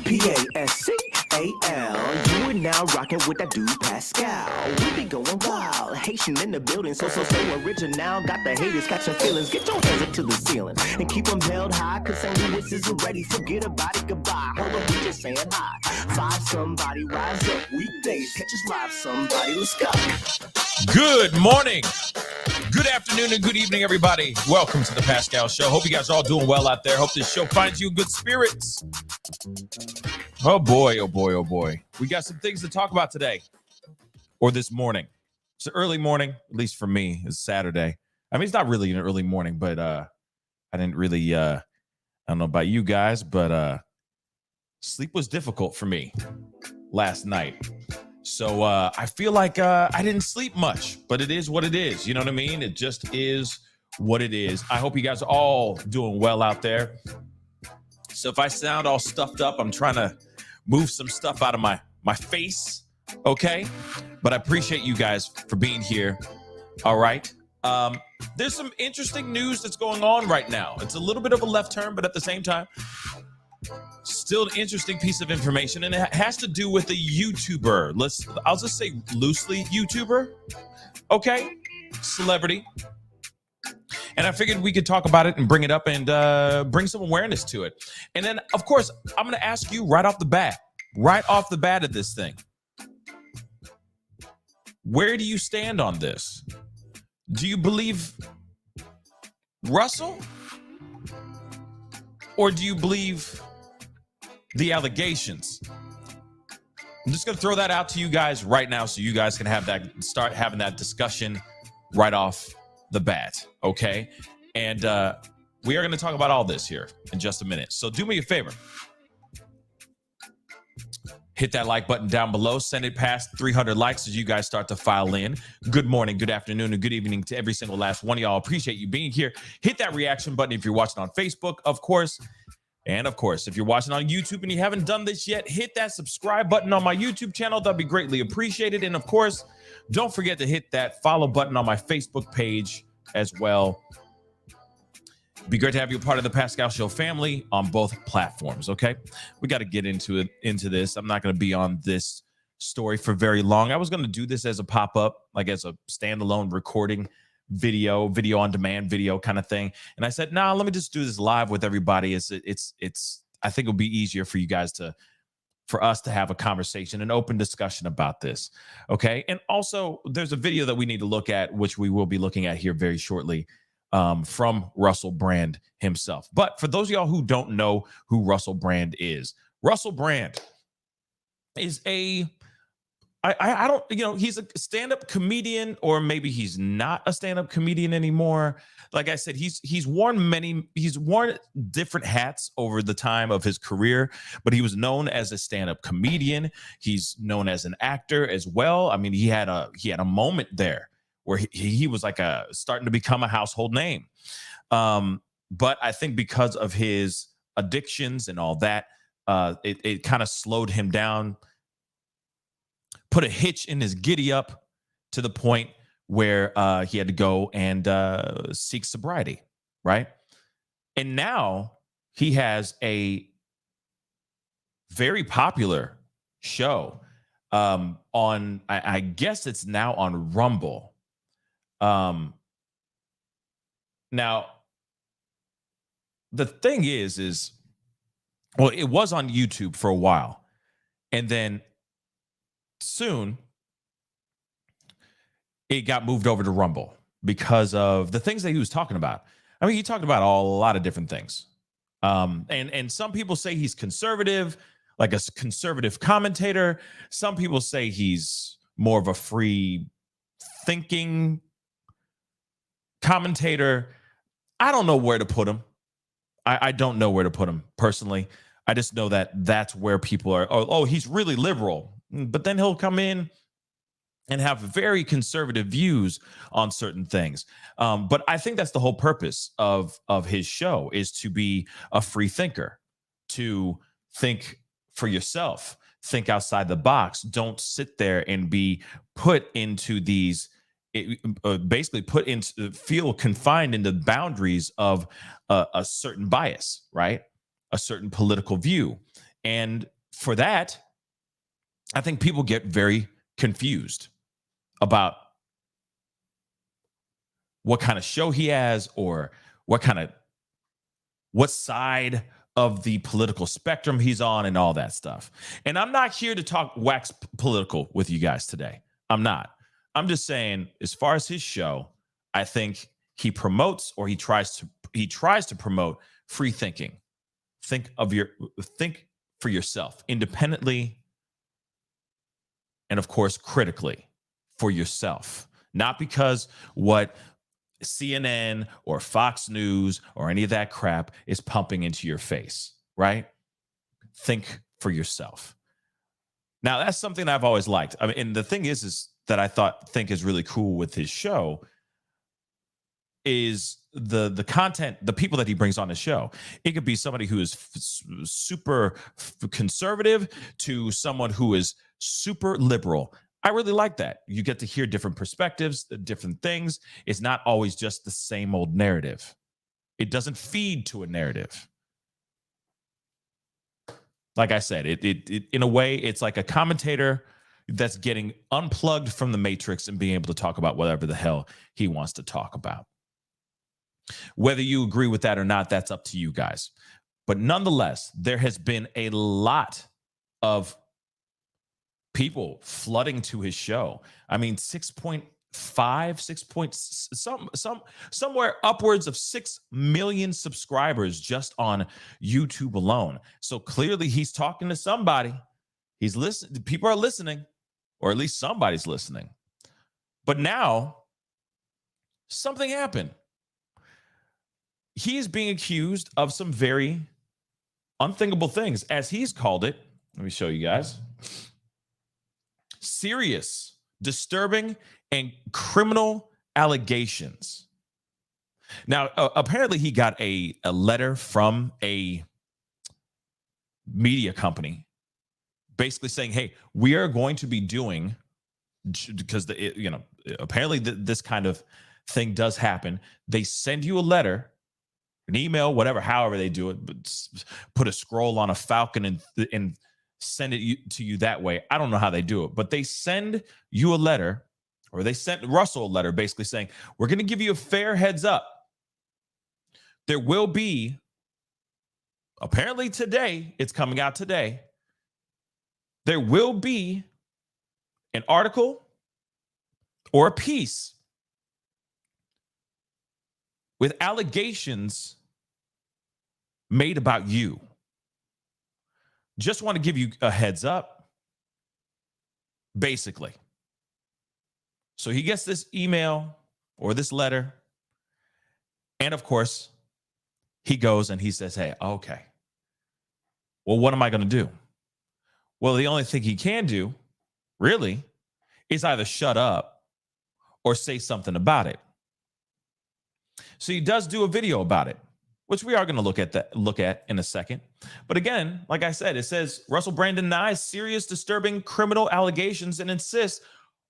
Pascal. You are now rocking with that dude Pascal. We be going wild, Haitian in the building, so original. Got the haters catching feelings. Get your hands up to the ceiling and keep them held high. Cause St. Louis isn't ready. Forget about it, goodbye. Hold up, we just saying hi. Five somebody, rise up. Weekdays, catch us live. Somebody, let's go. Good morning, good afternoon, and good evening, everybody. Welcome to the Pascal Show. Hope you guys are all doing well out there. Hope this show finds you in good spirits. Oh boy, oh boy, oh boy. We got some things to talk about today or this morning. It's an early morning, at least for me. It's Saturday. I mean, it's not really an early morning, but I didn't really, I don't know about you guys, but sleep was difficult for me last night. So I feel like I didn't sleep much, but it is what it is. You know what I mean? It just is what it is. I hope you guys are all doing well out there. So if I sound all stuffed up, I'm trying to move some stuff out of my face, okay? But I appreciate you guys for being here, all right? There's some interesting news that's going on right now. It's a little bit of a left turn, but at the same time, still an interesting piece of information, and it has to do with a YouTuber. I'll just say loosely YouTuber, okay? Celebrity. And I figured we could talk about it and bring it up and bring some awareness to it. And then, of course, I'm going to ask you right off the bat of this thing. Where do you stand on this? Do you believe Russell? Or do you believe the allegations? I'm just going to throw that out to you guys right now so you guys can start having that discussion right off the bat, okay? And we are going to talk about all this here in just a minute. So do me a favor. Hit that like button down below. Send it past 300 likes as you guys start to file in. Good morning, good afternoon, and good evening to every single last one of y'all. Appreciate you being here. Hit that reaction button if you're watching on Facebook, of course. And of course, if you're watching on YouTube and you haven't done this yet, hit that subscribe button on my YouTube channel. That'd be greatly appreciated. And of course, don't forget to hit that follow button on my Facebook page as well. It'd be great to have you a part of the Pascal Show family on both platforms, okay? We got to get into this. I'm not going to be on this story for very long. I was going to do this as a pop-up, like as a standalone recording video on demand video kind of thing. And I said, nah, let me just do this live with everybody. I think it'll be easier for you guys for us to have a conversation, an open discussion about this. Okay. And also there's a video that we need to look at, which we will be looking at here very shortly, from Russell Brand himself. But for those of y'all who don't know who Russell Brand is I don't, he's a stand-up comedian, or maybe he's not a stand-up comedian anymore. Like I said, he's worn different hats over the time of his career, but he was known as a stand-up comedian. He's known as an actor as well. I mean, he had a moment there where he was like starting to become a household name. But I think because of his addictions and all that, it kind of slowed him down, put a hitch in his giddy up to the point where he had to go and seek sobriety, right? And now he has a very popular show on, I guess it's now on Rumble. Now, the thing is, well, it was on YouTube for a while, and then soon it got moved over to Rumble because of the things that he was talking about. I mean, he talked about a lot of different things. And some people say he's conservative, like a conservative commentator. Some people say he's more of a free thinking commentator. I don't know where to put him. I don't know where to put him personally. I just know that that's where people are. Oh, he's really liberal. But then he'll come in and have very conservative views on certain things. But I think that's the whole purpose of his show, is to be a free thinker, to think for yourself, think outside the box. Don't sit there and be put into these, feel confined in the boundaries of a certain bias, right? A certain political view. And for that, I think people get very confused about what kind of show he has or what side of the political spectrum he's on and all that stuff. And I'm not here to talk wax political with you guys today. I'm not. I'm just saying, as far as his show, I think he promotes, or he tries to promote, free thinking. Think for yourself, independently, and of course critically for yourself. Not because what CNN or Fox News or any of that crap is pumping into your face, right? Think for yourself. Now, that's something I've always liked. I mean, and the thing is that I think is really cool with his show is the content, the people that he brings on the show. It could be somebody who is super conservative to someone who is super liberal. I really like that. You get to hear different perspectives, different things. It's not always just the same old narrative. It doesn't feed to a narrative. Like I said, it in a way, it's like a commentator that's getting unplugged from the matrix and being able to talk about whatever the hell he wants to talk about. Whether you agree with that or not, that's up to you guys. But nonetheless, there has been a lot of people flooding to his show. I mean, 6.5, somewhere upwards of 6 million subscribers just on YouTube alone. So clearly he's talking to somebody. He's listening. People are listening, or at least somebody's listening. But now something happened. He is being accused of some very unthinkable things, as he's called it. Let me show you guys. Serious, disturbing, and criminal allegations. Now, apparently he got a letter from a media company basically saying, hey, we are going to be doing, because apparently this kind of thing does happen. They send you a letter, an email, whatever, however they do it, but put a scroll on a falcon and send it to you that way. I don't know how they do it, but they send you a letter, or they sent Russell a letter basically saying, we're going to give you a fair heads up. There will be, apparently today, it's coming out today, there will be an article or a piece with allegations made about you. Just want to give you a heads up, basically. So he gets this email or this letter, and of course, he goes and he says, hey, okay, well, what am I going to do? Well, the only thing he can do, really, is either shut up or say something about it. So he does do a video about it, which we are going to look at in a second. But again, like I said, it says Russell Brand denies serious, disturbing criminal allegations and insists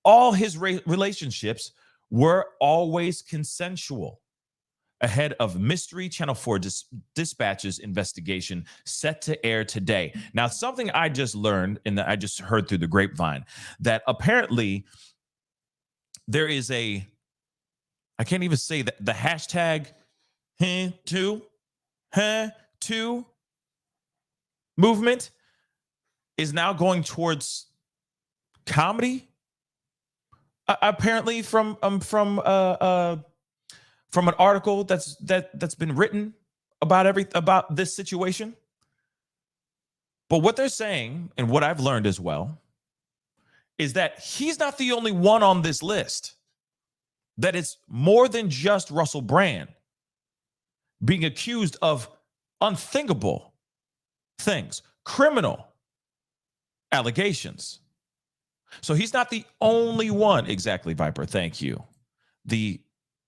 all his relationships were always consensual. Ahead of Mystery Channel 4 Dispatch's investigation set to air today. Now, something I just learned, and I just heard through the grapevine, that apparently there is I can't even say that, the hashtag #2 movement is now going towards comedy. Apparently from an article that's been written about this situation. But what they're saying, and what I've learned as well, is that he's not the only one on this list. That it's more than just Russell Brand being accused of unthinkable things, criminal allegations. So he's not the only one. Exactly, Viper. Thank you.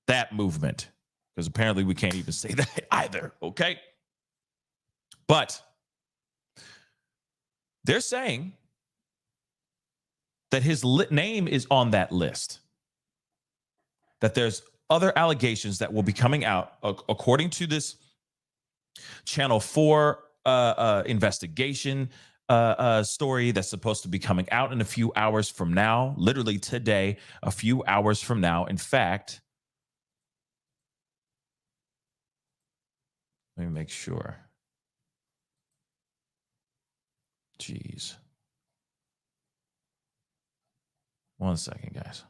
That movement, because apparently we can't even say that either. Okay. But they're saying that his name is on that list, that there's other allegations that will be coming out according to this Channel 4 investigation story that's supposed to be coming out in a few hours from now, literally today, a few hours from now. In fact, let me make sure. Jeez. One second, guys.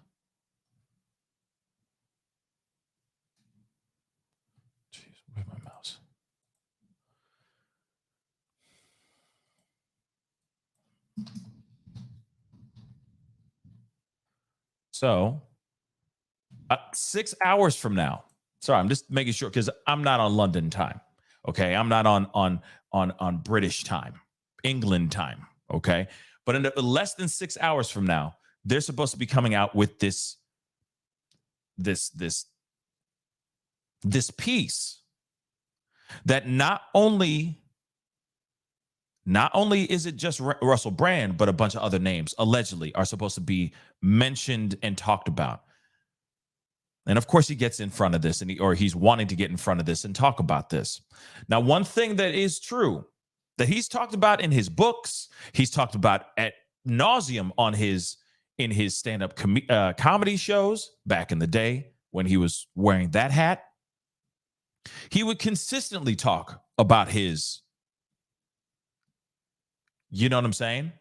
Jeez, where's my mouse? So, 6 hours from now. Sorry, I'm just making sure because I'm not on London time. Okay, I'm not on British time, England time. Okay, but in less than 6 hours from now, they're supposed to be coming out with this piece that not only is it just Russell Brand, but a bunch of other names allegedly are supposed to be mentioned and talked about. And of course, he gets in front of this, or he's wanting to get in front of this and talk about this. Now, one thing that is true that he's talked about in his books, he's talked about at nauseum in his stand-up comedy shows back in the day when he was wearing that hat. He would consistently talk about his, you know what I'm saying?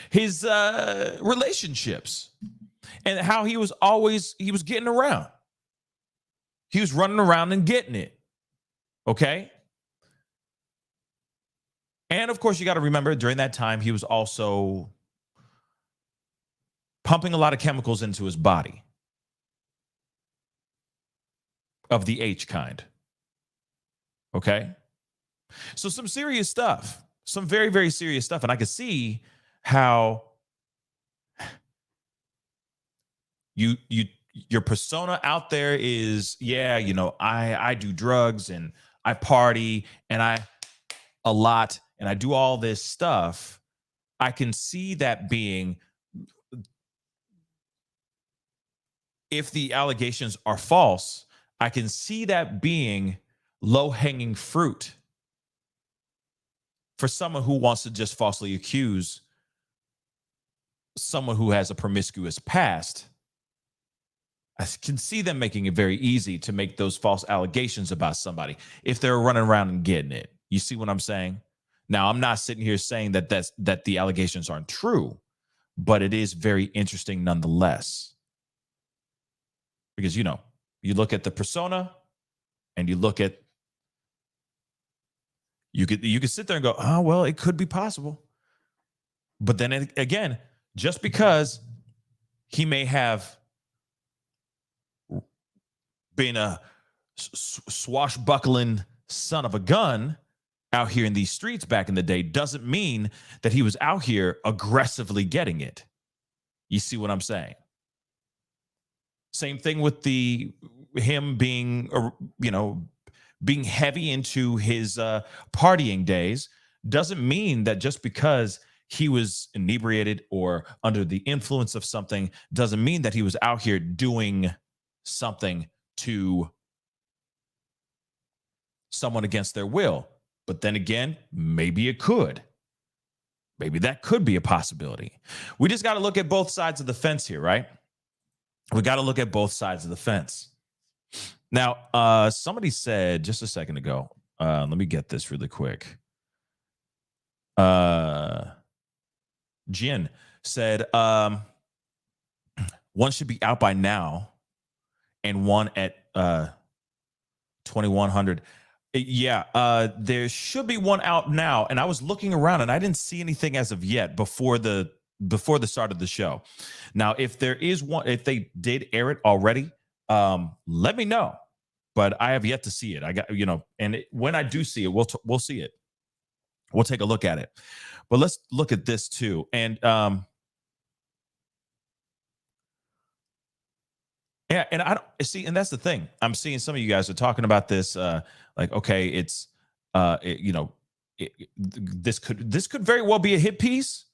His relationships and how he was getting around. He was running around and getting it. Okay. And of course, you got to remember during that time, he was also pumping a lot of chemicals into his body of the H kind. Okay. So some serious stuff, some very, very serious stuff. And I could see how your persona out there is, yeah, you know, I do drugs and I party and a lot and I do all this stuff. I can see that being, if the allegations are false, I can see that being low-hanging fruit for someone who wants to just falsely accuse someone who has a promiscuous past. I can see them making it very easy to make those false allegations about somebody if they're running around and getting it. You see what I'm saying? Now, I'm not sitting here saying that the allegations aren't true, but it is very interesting nonetheless. Because, you know, you look at the persona and you look at, you could sit there and go, oh, well, it could be possible. But then again, just because he may have been a swashbuckling son of a gun out here in these streets back in the day doesn't mean that he was out here aggressively getting it. You see what I'm saying? Same thing with him being, you know, being heavy into his partying days doesn't mean that just because he was inebriated or under the influence of something doesn't mean that he was out here doing something to someone against their will. But then again, maybe it could. Maybe that could be a possibility. We just got to look at both sides of the fence here, right? We got to look at both sides of the fence. Now, somebody said just a second ago, let me get this really quick. Jin said, one should be out by now and one at 2100. Yeah, there should be one out now. And I was looking around and I didn't see anything as of yet before the start of the show. Now, if there is one, if they did air it already, let me know. But I have yet to see it. I got, you know, and when I do see it, we'll see it. We'll take a look at it. But let's look at this too. And yeah, and I don't see, and that's the thing. I'm seeing some of you guys are talking about this, like, okay, it's, you know, this could very well be a hit piece,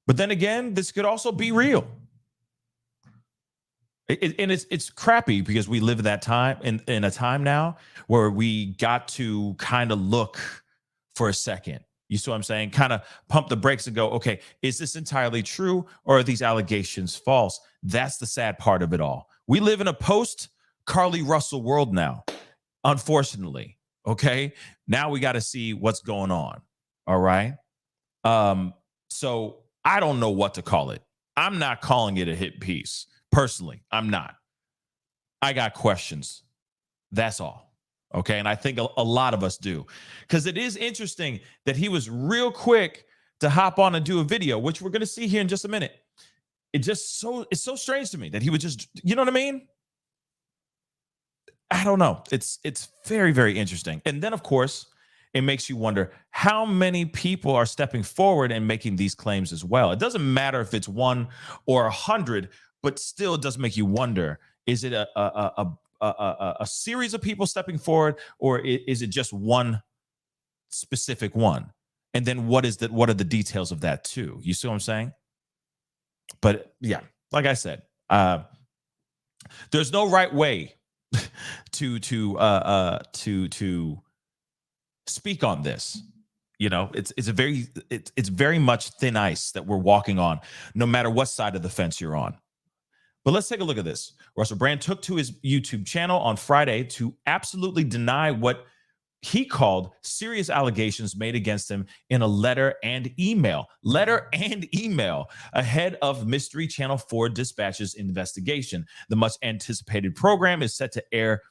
but then again, this could also be real. And it's crappy because we live in that time, in a time now where we got to kind of look for a second You see what I'm saying? Kind of pump the brakes and go, okay, is this entirely true or are these allegations false? That's the sad part of it all. We live in a post Carly Russell world now, unfortunately. Okay. Now we got to see what's going on. All right. So I don't know what to call it. I'm not calling it a hit piece. Personally, I'm not. I got questions. That's all. Okay. And I think a lot of us do. Because it is interesting that he was real quick to hop on and do a video, which we're going to see here in just a minute. It's so strange to me that he would just, you know what I mean? I don't know. It's very, very interesting. And then, of course, it makes you wonder how many people are stepping forward and making these claims as well. It doesn't matter if it's 1 or 100, but still it does make you wonder, is it a series of people stepping forward, or is it just one specific one? And then what are the details of that too? You see what I'm saying? But yeah, like I said, there's no right way to speak on this. You know, it's very much thin ice that we're walking on, no matter what side of the fence you're on. But let's take a look at this. Russell Brand took to his YouTube channel on Friday to absolutely deny what he called serious allegations made against him in a letter and email ahead of Mystery Channel 4 Dispatch's investigation. The much anticipated program is set to air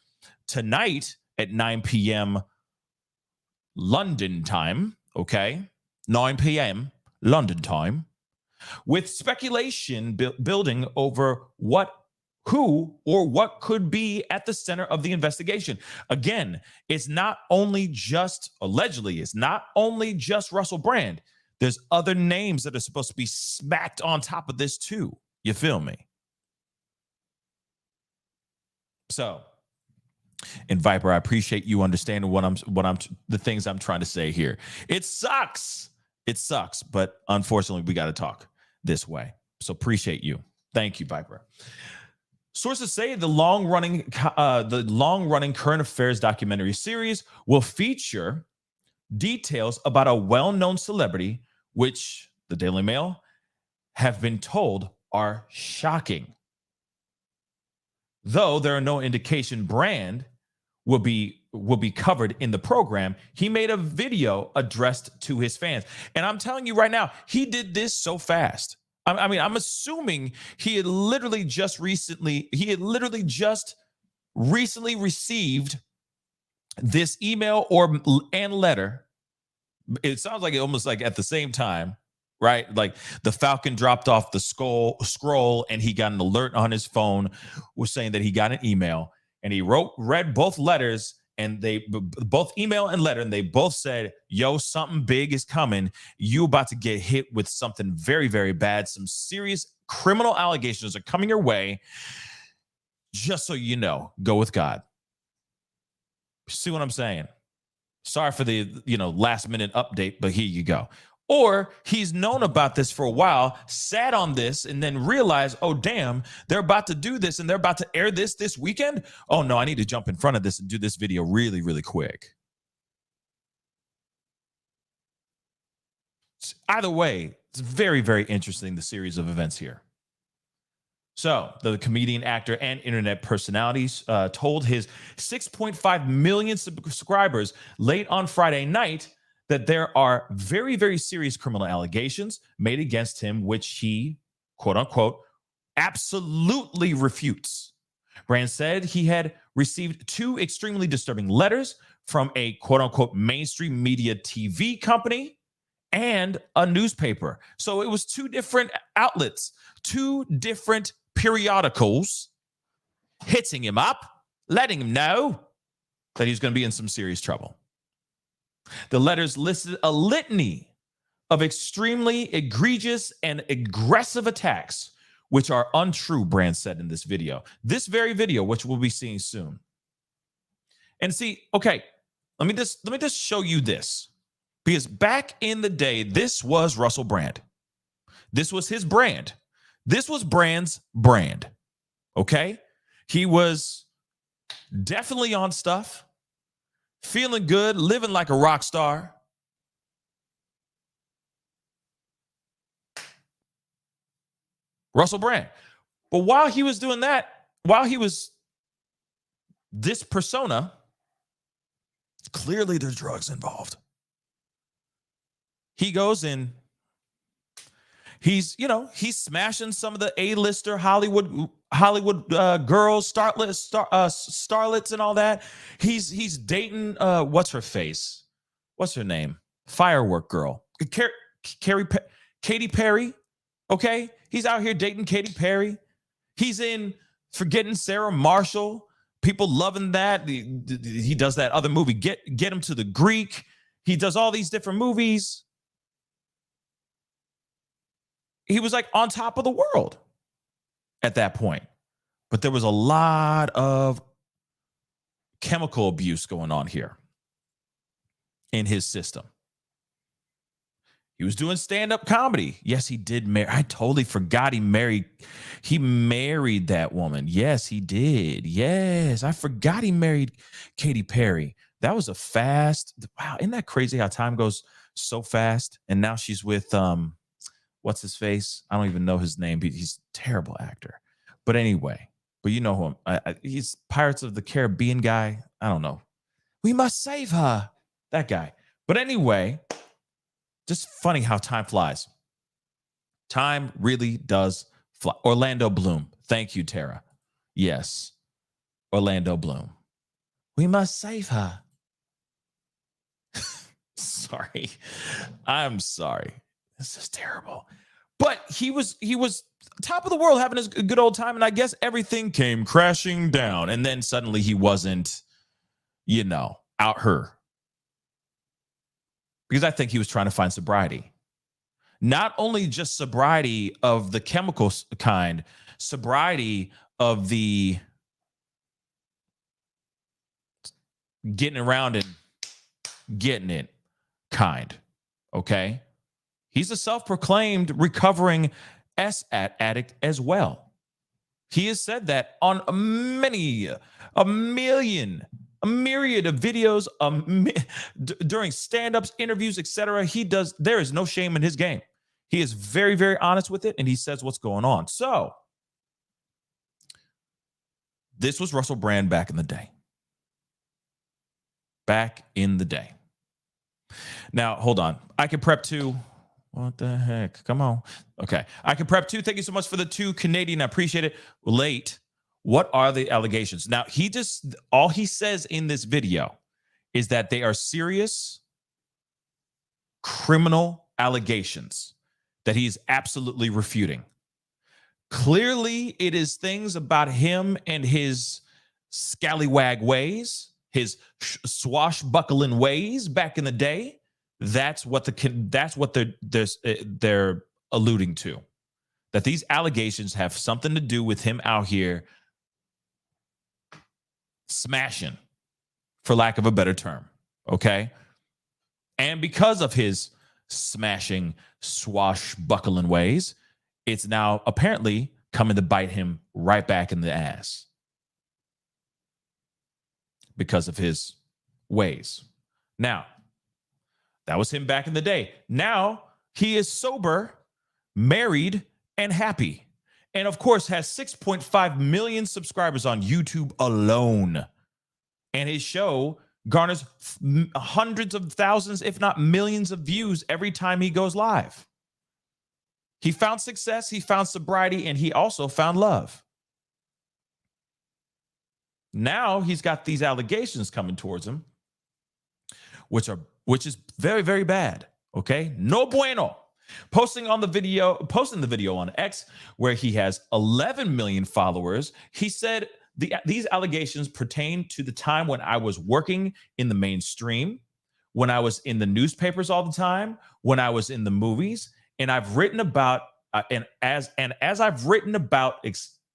tonight at 9 p.m. London time. Okay. 9 p.m. London time, with speculation building over who or what could be at the center of the investigation. Again, it's not only just, allegedly, it's not only just Russell Brand. There's other names that are supposed to be smacked on top of this too. You feel me? So, and Viper, I appreciate you understanding the things I'm trying to say here. It sucks, but unfortunately, we got to talk this way. So appreciate you. Thank you, Viper. Sources say the long-running current affairs documentary series will feature details about a well-known celebrity, which the Daily Mail have been told are shocking. Though there are no indication Brand will be covered in the program, he made a video addressed to his fans. And I'm telling you right now, he did this so fast. I mean, I'm assuming he had literally just recently received this email and letter. It sounds like it almost like at the same time, right? Like the Falcon dropped off the scroll and he got an alert on his phone was saying that he got an email, and he read both letters, and they both email and letter, and they both said, yo, something big is coming. You about to get hit with something very, very bad. Some serious criminal allegations are coming your way. Just so you know, go with God. See what I'm saying? Sorry for the last minute update, but here you go. Or he's known about this for a while, sat on this, and then realized, oh, damn, they're about to do this and they're about to air this weekend. Oh, no, I need to jump in front of this and do this video really, really quick. Either way, it's very, very interesting, the series of events here. So the comedian, actor, and internet personalities told his 6.5 million subscribers late on Friday night that there are very, very serious criminal allegations made against him, which he, quote unquote, absolutely refutes. Brand said he had received 2 extremely disturbing letters from a, quote unquote, mainstream media TV company and a newspaper. So it was 2 different outlets, 2 different periodicals hitting him up, letting him know that he's going to be in some serious trouble. The letters listed a litany of extremely egregious and aggressive attacks, which are untrue, Brand said in this video. This very video, which we'll be seeing soon. And see, okay, let me just show you this. Because back in the day, this was Russell Brand. This was his brand. This was Brand's brand. Okay? He was definitely on stuff, feeling good, living like a rock star. Russell Brand. But while he was doing that, while he was this persona, clearly there's drugs involved. He goes in, he's smashing some of the A-lister Hollywood girls, starlets and all that. He's dating what's her face? What's her name? Firework girl. Katy Perry. Okay? He's out here dating Katy Perry. He's in Forgetting Sarah Marshall. People loving that. He does that other movie, Get Him to the Greek. He does all these different movies. He was like on top of the world at that point. But there was a lot of chemical abuse going on here in his system. He was doing stand-up comedy. Yes, he did marry. I totally forgot he married that woman. Yes, he did. Yes, I forgot he married Katy Perry. That was wow, isn't that crazy how time goes so fast? And now she's with what's his face? I don't even know his name. He's a terrible actor. But anyway, you know who he's Pirates of the Caribbean guy. I don't know. We must save her. That guy. But anyway, just funny how time flies. Time really does fly. Orlando Bloom. Thank you, Tara. Yes. Orlando Bloom. We must save her. Sorry. I'm sorry. This is terrible. But he was top of the world having his good old time, and I guess everything came crashing down. And then suddenly he wasn't, out her. Because I think he was trying to find sobriety. Not only just sobriety of the chemical kind, sobriety of the getting around and getting it kind. Okay? He's a self-proclaimed recovering addict as well. He has said that on a myriad of videos, during stand-ups, interviews, etc. There is no shame in his game. He is very, very honest with it, and he says what's going on. So, this was Russell Brand back in the day. Now, hold on. I can prep too. What the heck? Come on. Okay. I can prep too. Thank you so much for the 2 Canadian. I appreciate it. Late. What are the allegations? Now, all he says in this video is that they are serious criminal allegations that he's absolutely refuting. Clearly, it is things about him and his scallywag ways, his swashbuckling ways back in the day. That's what they're alluding to. That these allegations have something to do with him out here smashing, for lack of a better term. Okay? And because of his smashing, swashbuckling ways, it's now apparently coming to bite him right back in the ass. Because of his ways. Now, that was him back in the day. Now, he is sober, married, and happy. And of course, has 6.5 million subscribers on YouTube alone. And his show garners hundreds of thousands, if not millions of views every time he goes live. He found success, he found sobriety, and he also found love. Now he's got these allegations coming towards him, which is very, very bad. Okay, no bueno. Posting the video on X, where he has 11 million followers. He said these allegations pertain to the time when I was working in the mainstream, when I was in the newspapers all the time, when I was in the movies, and I've written about as I've written about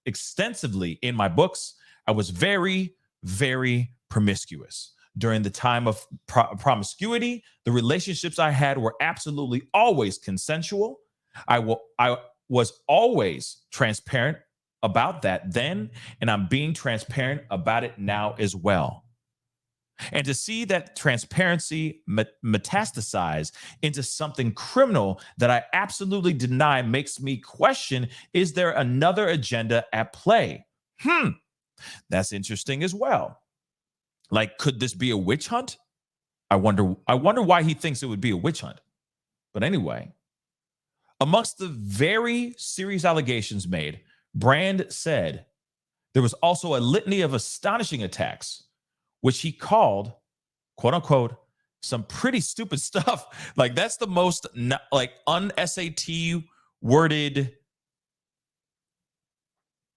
extensively in my books, I was very, very promiscuous. During the time of promiscuity, the relationships I had were absolutely always consensual. I was always transparent about that then, and I'm being transparent about it now as well. And to see that transparency metastasize into something criminal that I absolutely deny makes me question, is there another agenda at play? That's interesting as well. Like, could this be a witch hunt? I wonder why he thinks it would be a witch hunt. But anyway, amongst the very serious allegations made, Brand said there was also a litany of astonishing attacks, which he called, quote unquote, some pretty stupid stuff. Like, that's the most like un-SAT worded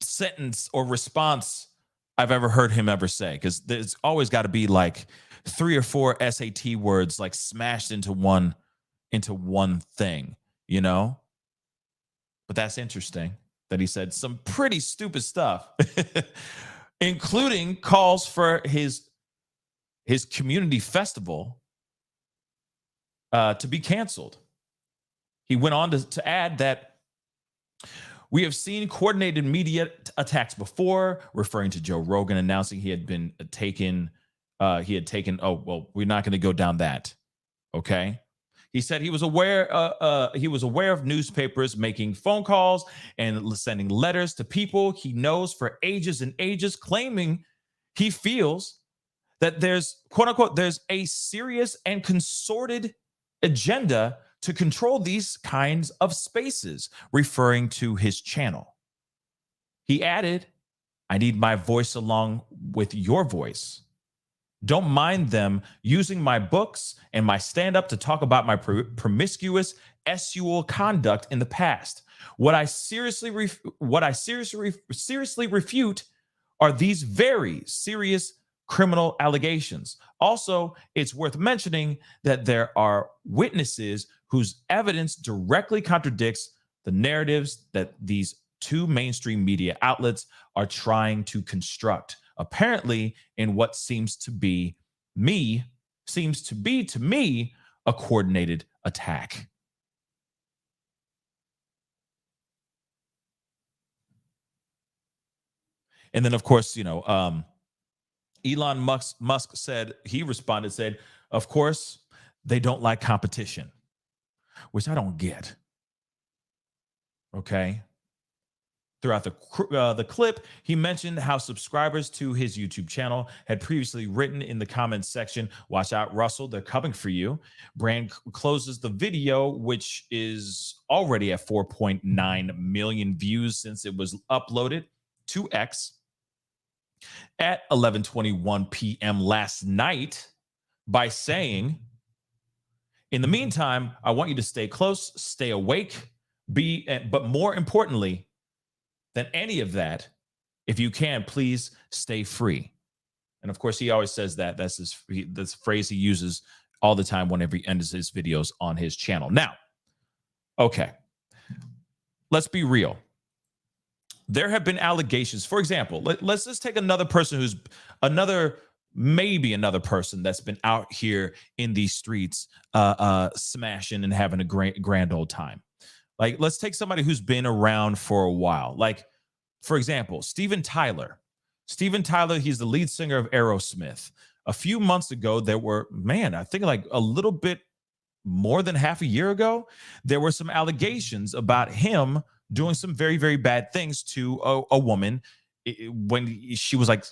sentence or response I've ever heard him ever say, because there's always got to be like 3 or 4 SAT words like smashed into one thing, you know? But that's interesting that he said some pretty stupid stuff, including calls for his community festival to be canceled. He went on to add that we have seen coordinated media attacks before, referring to Joe Rogan announcing he had been taken. Oh, well, we're not going to go down that. Okay. He said he was aware of newspapers making phone calls and sending letters to people he knows for ages and ages, claiming he feels that there's, quote unquote, there's a serious and consorted agenda to control these kinds of spaces, referring to his channel. He added, I need my voice along with your voice. Don't mind them using my books and my stand-up to talk about my promiscuous sexual conduct in the past. What I seriously refute are these very serious criminal allegations. Also, it's worth mentioning that there are witnesses whose evidence directly contradicts the narratives that these 2 mainstream media outlets are trying to construct, apparently in what seems to be to me a coordinated attack. And then, of course, Elon Musk said, of course, they don't like competition, which I don't get. Okay. Throughout the clip, he mentioned how subscribers to his YouTube channel had previously written in the comments section, watch out, Russell, they're coming for you. Brand closes the video, which is already at 4.9 million views since it was uploaded to X at 11:21 p.m. last night, by saying, in the meantime, I want you to stay close, stay awake, but more importantly than any of that, if you can, please stay free. And of course, he always says that. That's this phrase he uses all the time whenever he ends his videos on his channel. Now, okay, let's be real. There have been allegations. For example, let's just take another person maybe another person that's been out here in these streets smashing and having a grand old time. Like, let's take somebody who's been around for a while. Like, for example, Steven Tyler. Steven Tyler, he's the lead singer of Aerosmith. A few months ago, I think like a little bit more than half a year ago, there were some allegations about him doing some very, very bad things to a woman when she was like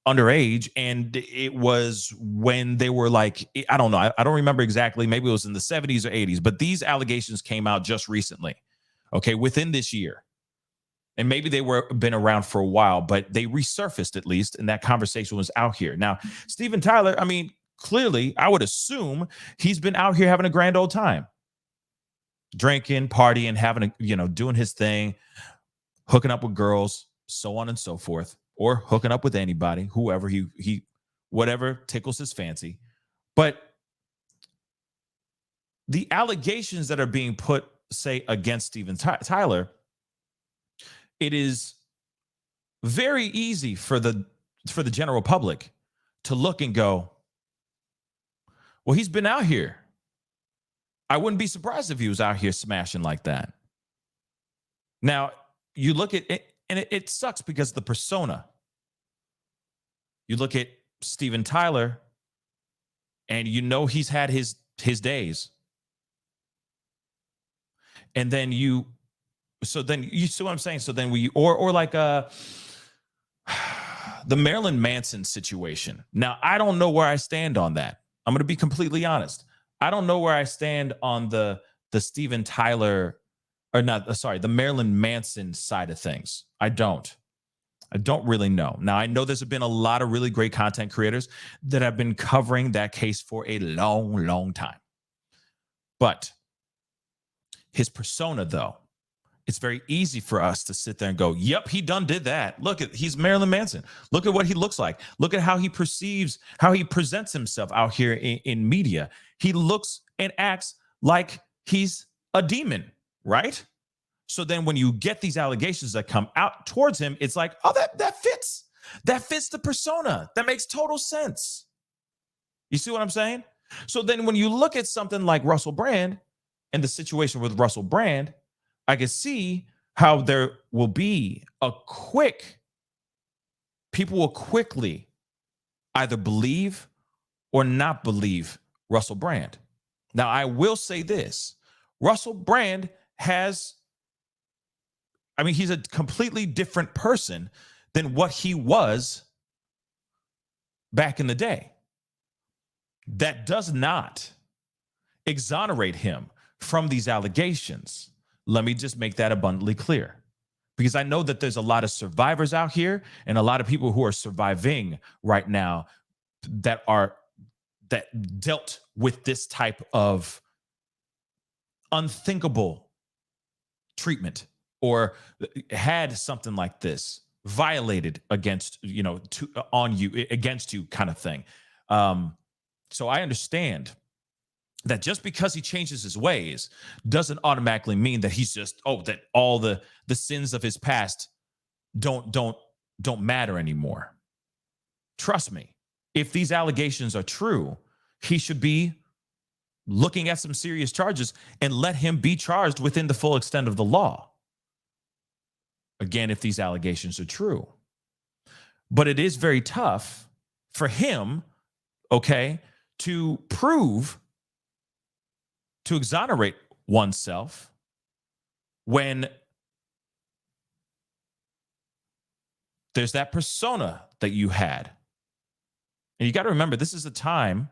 underage. And it was when they were like, I don't know. I don't remember exactly. Maybe it was in the 70s or 80s, but these allegations came out just recently. Okay. Within this year. And maybe they been around for a while, but they resurfaced at least. And that conversation was out here. Now, Steven Tyler, I mean, clearly I would assume he's been out here having a grand old time, drinking, partying, having doing his thing, hooking up with girls, so on and so forth, or hooking up with anybody, whoever he whatever tickles his fancy. But the allegations that are being put, say, against Steven Tyler, it is very easy for the general public to look and go, well, he's been out here. I wouldn't be surprised if he was out here smashing like that. Now, you look at it, and it sucks because the persona. You look at Steven Tyler, and you know he's had his days. And then you see what I'm saying? So then or like the Marilyn Manson situation. Now, I don't know where I stand on that. I'm going to be completely honest. I don't know where I stand on the Steven Tyler, or not, sorry, the Marilyn Manson side of things. I don't really know. Now, I know there's been a lot of really great content creators that have been covering that case for a long, long time. But his persona, though, it's very easy for us to sit there and go, yep, he done did that. Look, he's Marilyn Manson. Look at what he looks like. Look at how he presents himself out here in media. He looks and acts like he's a demon, right? So then when you get these allegations that come out towards him, it's like, oh, that fits. That fits the persona. That makes total sense. You see what I'm saying? So then when you look at something like Russell Brand and the situation with Russell Brand, I can see how there will be people will quickly either believe or not believe Russell Brand. Now, I will say this. Russell Brand he's a completely different person than what he was back in the day. That does not exonerate him from these allegations. Let me just make that abundantly clear, because I know that there's a lot of survivors out here and a lot of people who are surviving right now that dealt with this type of unthinkable treatment or had something like this violated against you kind of thing. So I understand that just because he changes his ways doesn't automatically mean that he's just, that all the sins of his past don't matter anymore. Trust me, if these allegations are true, he should be looking at some serious charges and let him be charged within the full extent of the law. Again, if these allegations are true. But it is very tough for him, to exonerate oneself when there's that persona that you had. And you got to remember, this is a time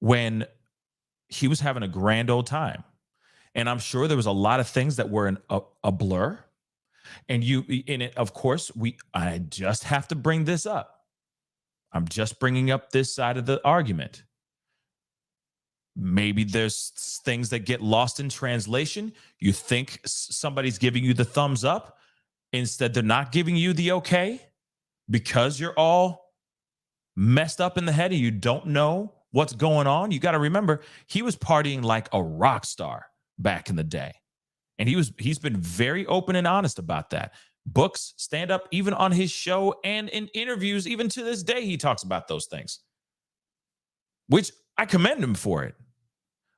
when he was having a grand old time. And I'm sure there was a lot of things that were a blur. And of course, I just have to bring this up. I'm just bringing up this side of the argument. Maybe there's things that get lost in translation. You think somebody's giving you the thumbs up. Instead, they're not giving you the okay because you're all messed up in the head and you don't know what's going on. You got to remember, he was partying like a rock star back in the day. And he's been very open and honest about that. Books, stand up, even on his show and in interviews, even to this day, he talks about those things, which I commend him for it.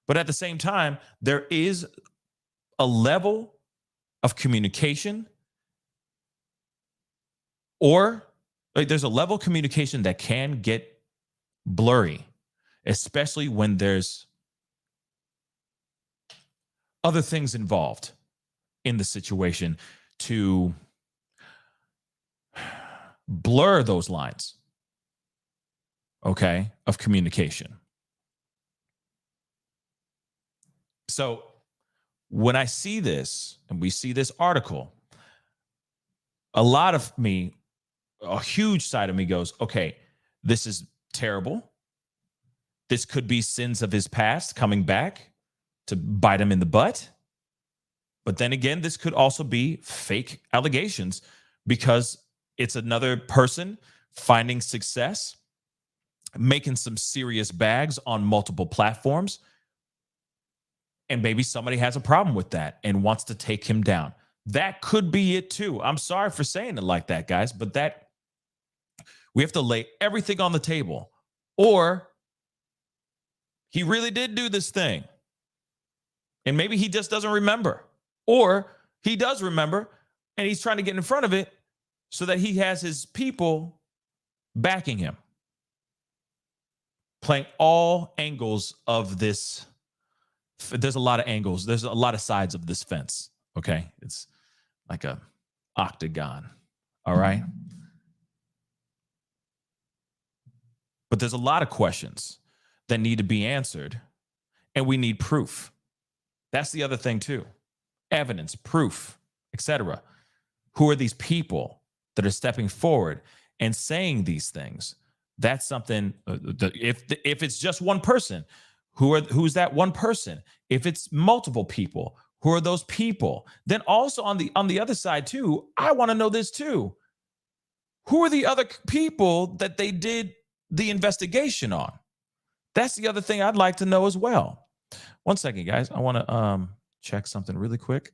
But at the same time, there is a level of communication there's a level of communication that can get blurry, especially when there's other things involved in the situation to blur those lines, of communication. So when I see this and we see this article, a huge side of me goes, okay, this is terrible. This could be sins of his past coming back to bite him in the butt. But then again, this could also be fake allegations because it's another person finding success, making some serious bags on multiple platforms. And maybe somebody has a problem with that and wants to take him down. That could be it too. I'm sorry for saying it like that, guys, but we have to lay everything on the table. Or he really did do this thing. And maybe he just doesn't remember. Or he does remember and he's trying to get in front of it so that he has his people backing him, playing all angles of this. There's a lot of angles. There's a lot of sides of this fence. Okay. It's like a octagon. All right. But there's a lot of questions that need to be answered, and we need proof. That's the other thing too. Evidence, proof, etc. Who are these people that are stepping forward and saying these things? That's something. If it's just one person, who's that one person? If it's multiple people, who are those people? Then also on the other side too, I want to know this too. Who are the other people that they did the investigation on? That's the other thing I'd like to know as well. One second, guys. I want to check something really quick.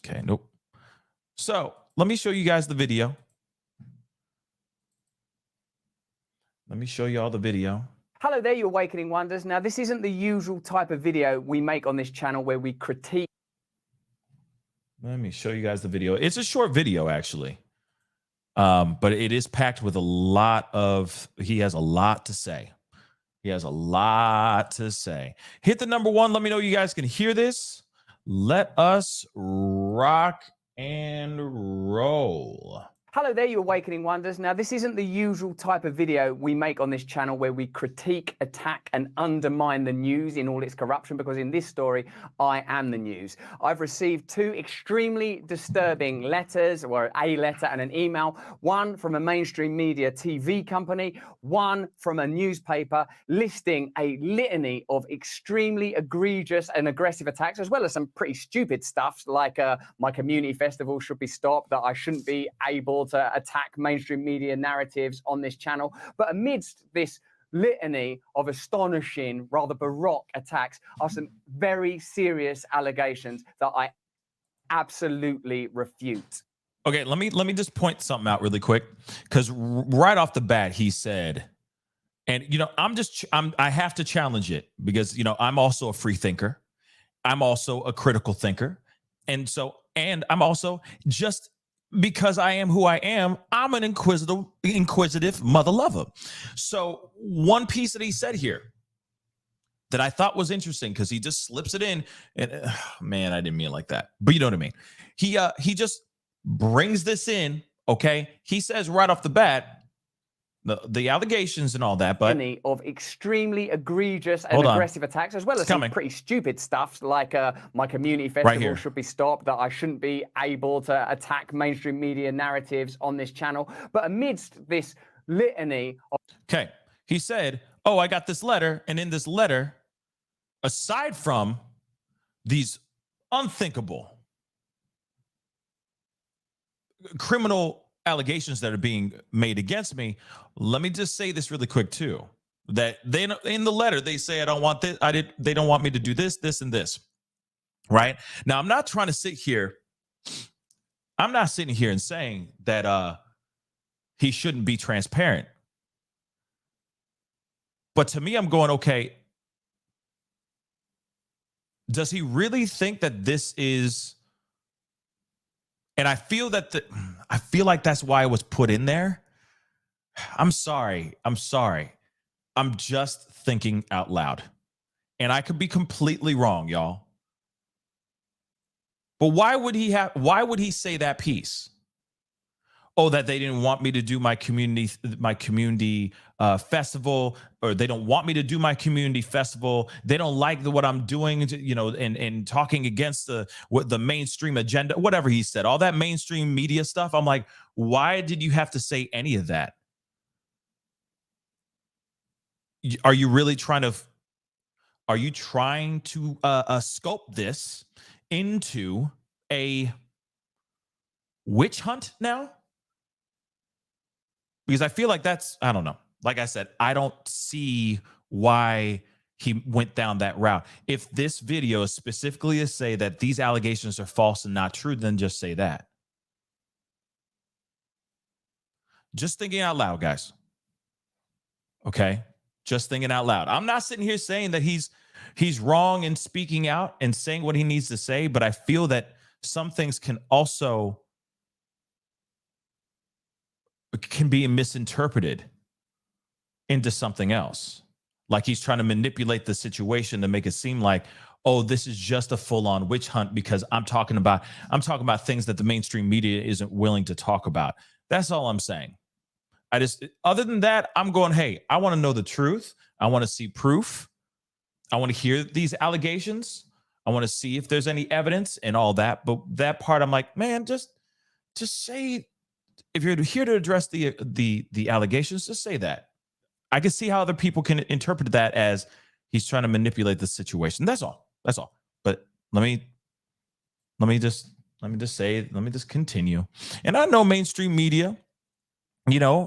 Okay, nope. So let me show you guys the video. Let me show you all the video. Hello there, you Awakening Wonders. Now, this isn't the usual type of video we make on this channel where we critique. Let me show you guys the video. It's a short video, actually. But it is packed with a lot of, he has a lot to say. He has a lot to say. Hit the number 1. Let me know you guys can hear this. Let us rock and roll. Hello there, you Awakening Wonders. Now, this isn't the usual type of video we make on this channel where we critique, attack, and undermine the news in all its corruption, because in this story, I am the news. I've received 2 extremely disturbing letters, or a letter and an email, one from a mainstream media TV company, one from a newspaper, listing a litany of extremely egregious and aggressive attacks, as well as some pretty stupid stuff like my community festival should be stopped, that I shouldn't be able to attack mainstream media narratives on this channel. But amidst this litany of astonishing, rather baroque attacks are some very serious allegations that I absolutely refute. Okay, let me just point something out really quick, because right off the bat he said, and I have to challenge it, because I'm also a free thinker, I'm also a critical thinker, and I'm also, just because I am who I am, I'm an inquisitive mother lover. So one piece that he said here that I thought was interesting, because he just slips it in, and man, I didn't mean it like that, but you know what I mean. He just brings this in. Okay, he says right off the bat the allegations and all that, but of extremely egregious and aggressive attacks, as well as some pretty stupid stuff like my community festival should be stopped, that I shouldn't be able to attack mainstream media narratives on this channel. But amidst this litany of... Okay, he said, oh, I got this letter, and in this letter, aside from these unthinkable criminal allegations that are being made against me, let me just say this really quick too, that they, in the letter, they say, I don't want this, they don't want me to do this, this, and this, right? Now, I'm not trying to sit here, I'm not sitting here and saying that he shouldn't be transparent. But to me, I'm going, okay, does he really think that this is... And I feel like that's why it was put in there. I'm sorry. I'm just thinking out loud. And I could be completely wrong, y'all. But why would he say that piece? Oh, that they didn't want me to do my community festival, or they don't want me to do my community festival. They don't like what I'm doing, and talking against the mainstream agenda, whatever he said, all that mainstream media stuff. I'm like, why did you have to say any of that? Are you trying to sculpt this into a witch hunt now? Because I feel like I don't know. Like I said, I don't see why he went down that route. If this video is specifically to say that these allegations are false and not true, then just say that. Just thinking out loud, guys. Okay? Just thinking out loud. I'm not sitting here saying that he's wrong in speaking out and saying what he needs to say, but I feel that some things can also can be misinterpreted into something else. Like he's trying to manipulate the situation to make it seem like, oh, this is just a full-on witch hunt because I'm talking about things that the mainstream media isn't willing to talk about. That's all I'm saying. Other than that, I'm going, hey, I want to know the truth. I want to see proof. I want to hear these allegations. I want to see if there's any evidence and all that. But that part, I'm like, man, just say, if you're here to address the allegations, just say that. I can see how other people can interpret that as he's trying to manipulate the situation. That's all. But let me just continue. And I know mainstream media,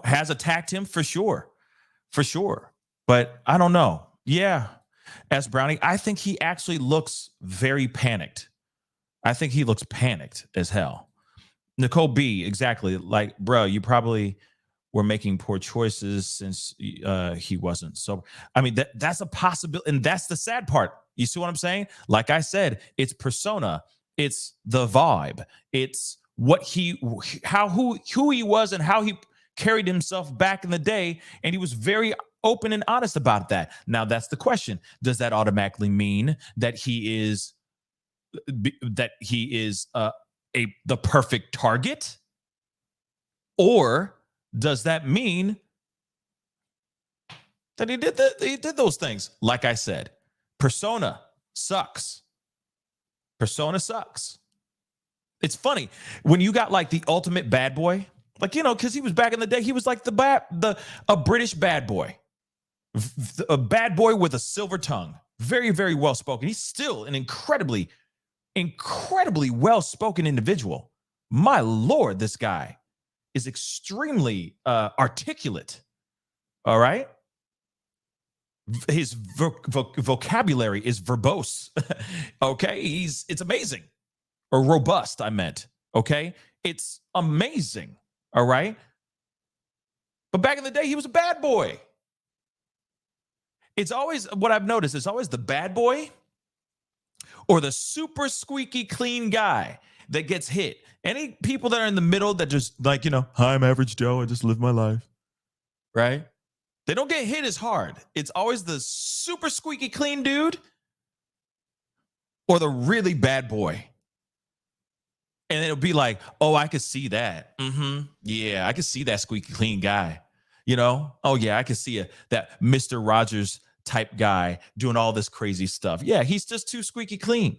has attacked him for sure. But I don't know. Yeah. As Brownie, I think he actually looks very panicked. I think he looks panicked as hell. Nicole B, exactly. Like, bro, you probably were making poor choices since he wasn't. So, I mean, that's a possibility. And that's the sad part. You see what I'm saying? Like I said, it's persona. It's the vibe. It's what who he was and how he carried himself back in the day. And he was very open and honest about that. Now, that's the question. Does that automatically mean that he is the perfect target? Or does that mean that he did those things? Like I said, persona sucks. It's funny when you got like the ultimate bad boy, like, because he was back in the day, he was like a British bad boy, a bad boy with a silver tongue, very, very well spoken. He's still an incredibly well-spoken individual. My Lord, this guy is extremely articulate. All right. His vocabulary is verbose. Okay. It's amazing. Or robust, I meant. Okay. It's amazing. All right. But back in the day, he was a bad boy. It's always what I've noticed. It's always the bad boy or the super squeaky clean guy that gets hit. Any people that are in the middle that just like, hi, I'm average Joe. I just live my life. Right? They don't get hit as hard. It's always the super squeaky clean dude or the really bad boy. And it'll be like, oh, I could see that. Yeah, I could see that squeaky clean guy. Oh, yeah, I could see that Mr. Rogers type guy doing all this crazy stuff. Yeah, he's just too squeaky clean.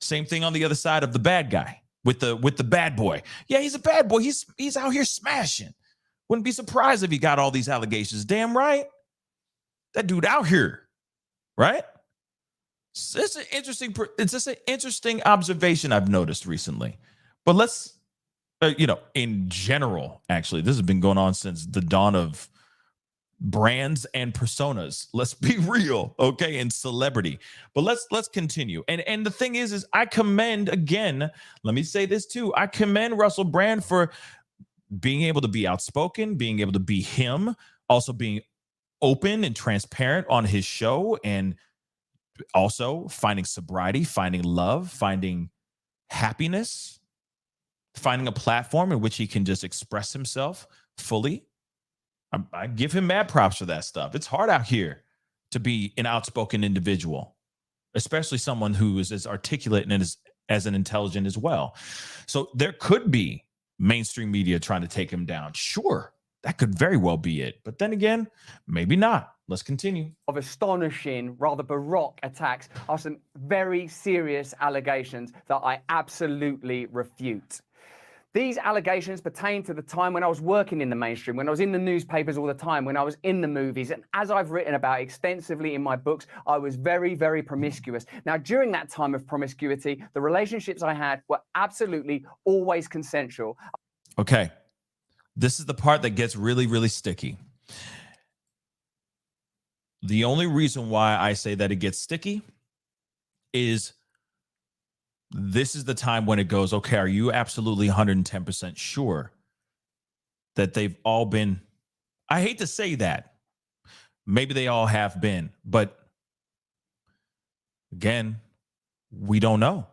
Same thing on the other side of the bad guy with the bad boy. Yeah, he's a bad boy. He's out here smashing. Wouldn't be surprised if he got all these allegations. Damn right. That dude out here, right? It's just an interesting observation I've noticed recently. But let's, in general, actually, this has been going on since the dawn of brands and personas. Let's be real, okay, and celebrity. But let's continue. And the thing is I commend, again, let me say this too. I commend Russell Brand for being able to be outspoken, being able to be him, also being open and transparent on his show, and also finding sobriety, finding love, finding happiness, finding a platform in which he can just express himself fully. I give him mad props for that stuff. It's hard out here to be an outspoken individual, especially someone who is as articulate and as an intelligent as well. So there could be mainstream media trying to take him down. Sure, that could very well be it. But then again, maybe not. Let's continue. Of astonishing, rather baroque attacks are some very serious allegations that I absolutely refute. These allegations pertain to the time when I was working in the mainstream, when I was in the newspapers all the time, when I was in the movies. And as I've written about extensively in my books, I was very, very promiscuous. Now, during that time of promiscuity, the relationships I had were absolutely always consensual. Okay. This is the part that gets really, really sticky. The only reason why I say that it gets sticky is this is the time when it goes, okay, are you absolutely 110% sure that they've all been, I hate to say that, maybe they all have been, but again, we don't know.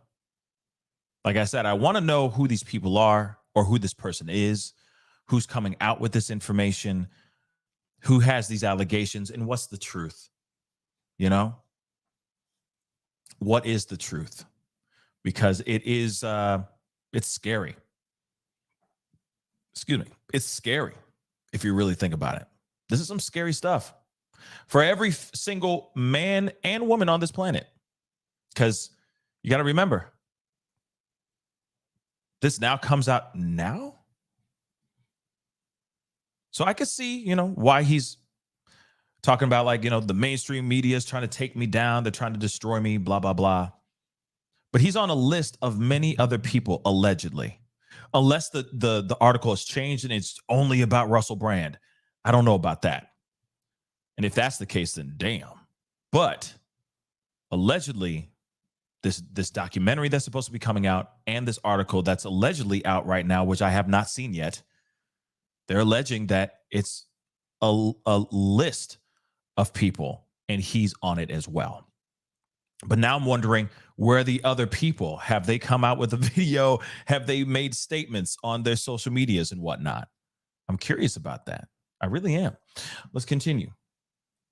Like I said, I want to know who these people are or who this person is, who's coming out with this information, who has these allegations, and what's the truth? You know, what is the truth? Because it is, it's scary. Excuse me. It's scary if you really think about it. This is some scary stuff for every single man and woman on this planet. Because you got to remember, this now comes out now. So I could see, you know, why he's talking about, like, you know, the mainstream media is trying to take me down. They're trying to destroy me, blah, blah, blah. But he's on a list of many other people, allegedly, unless the article has changed and it's only about Russell Brand. I don't know about that. And if that's the case, then damn. But allegedly, this documentary that's supposed to be coming out and this article that's allegedly out right now, which I have not seen yet, they're alleging that it's a list of people and he's on it as well. But now I'm wondering, where are the other people? Have they come out with a video? Have they made statements on their social medias and whatnot? I'm curious about that. I really am. Let's continue.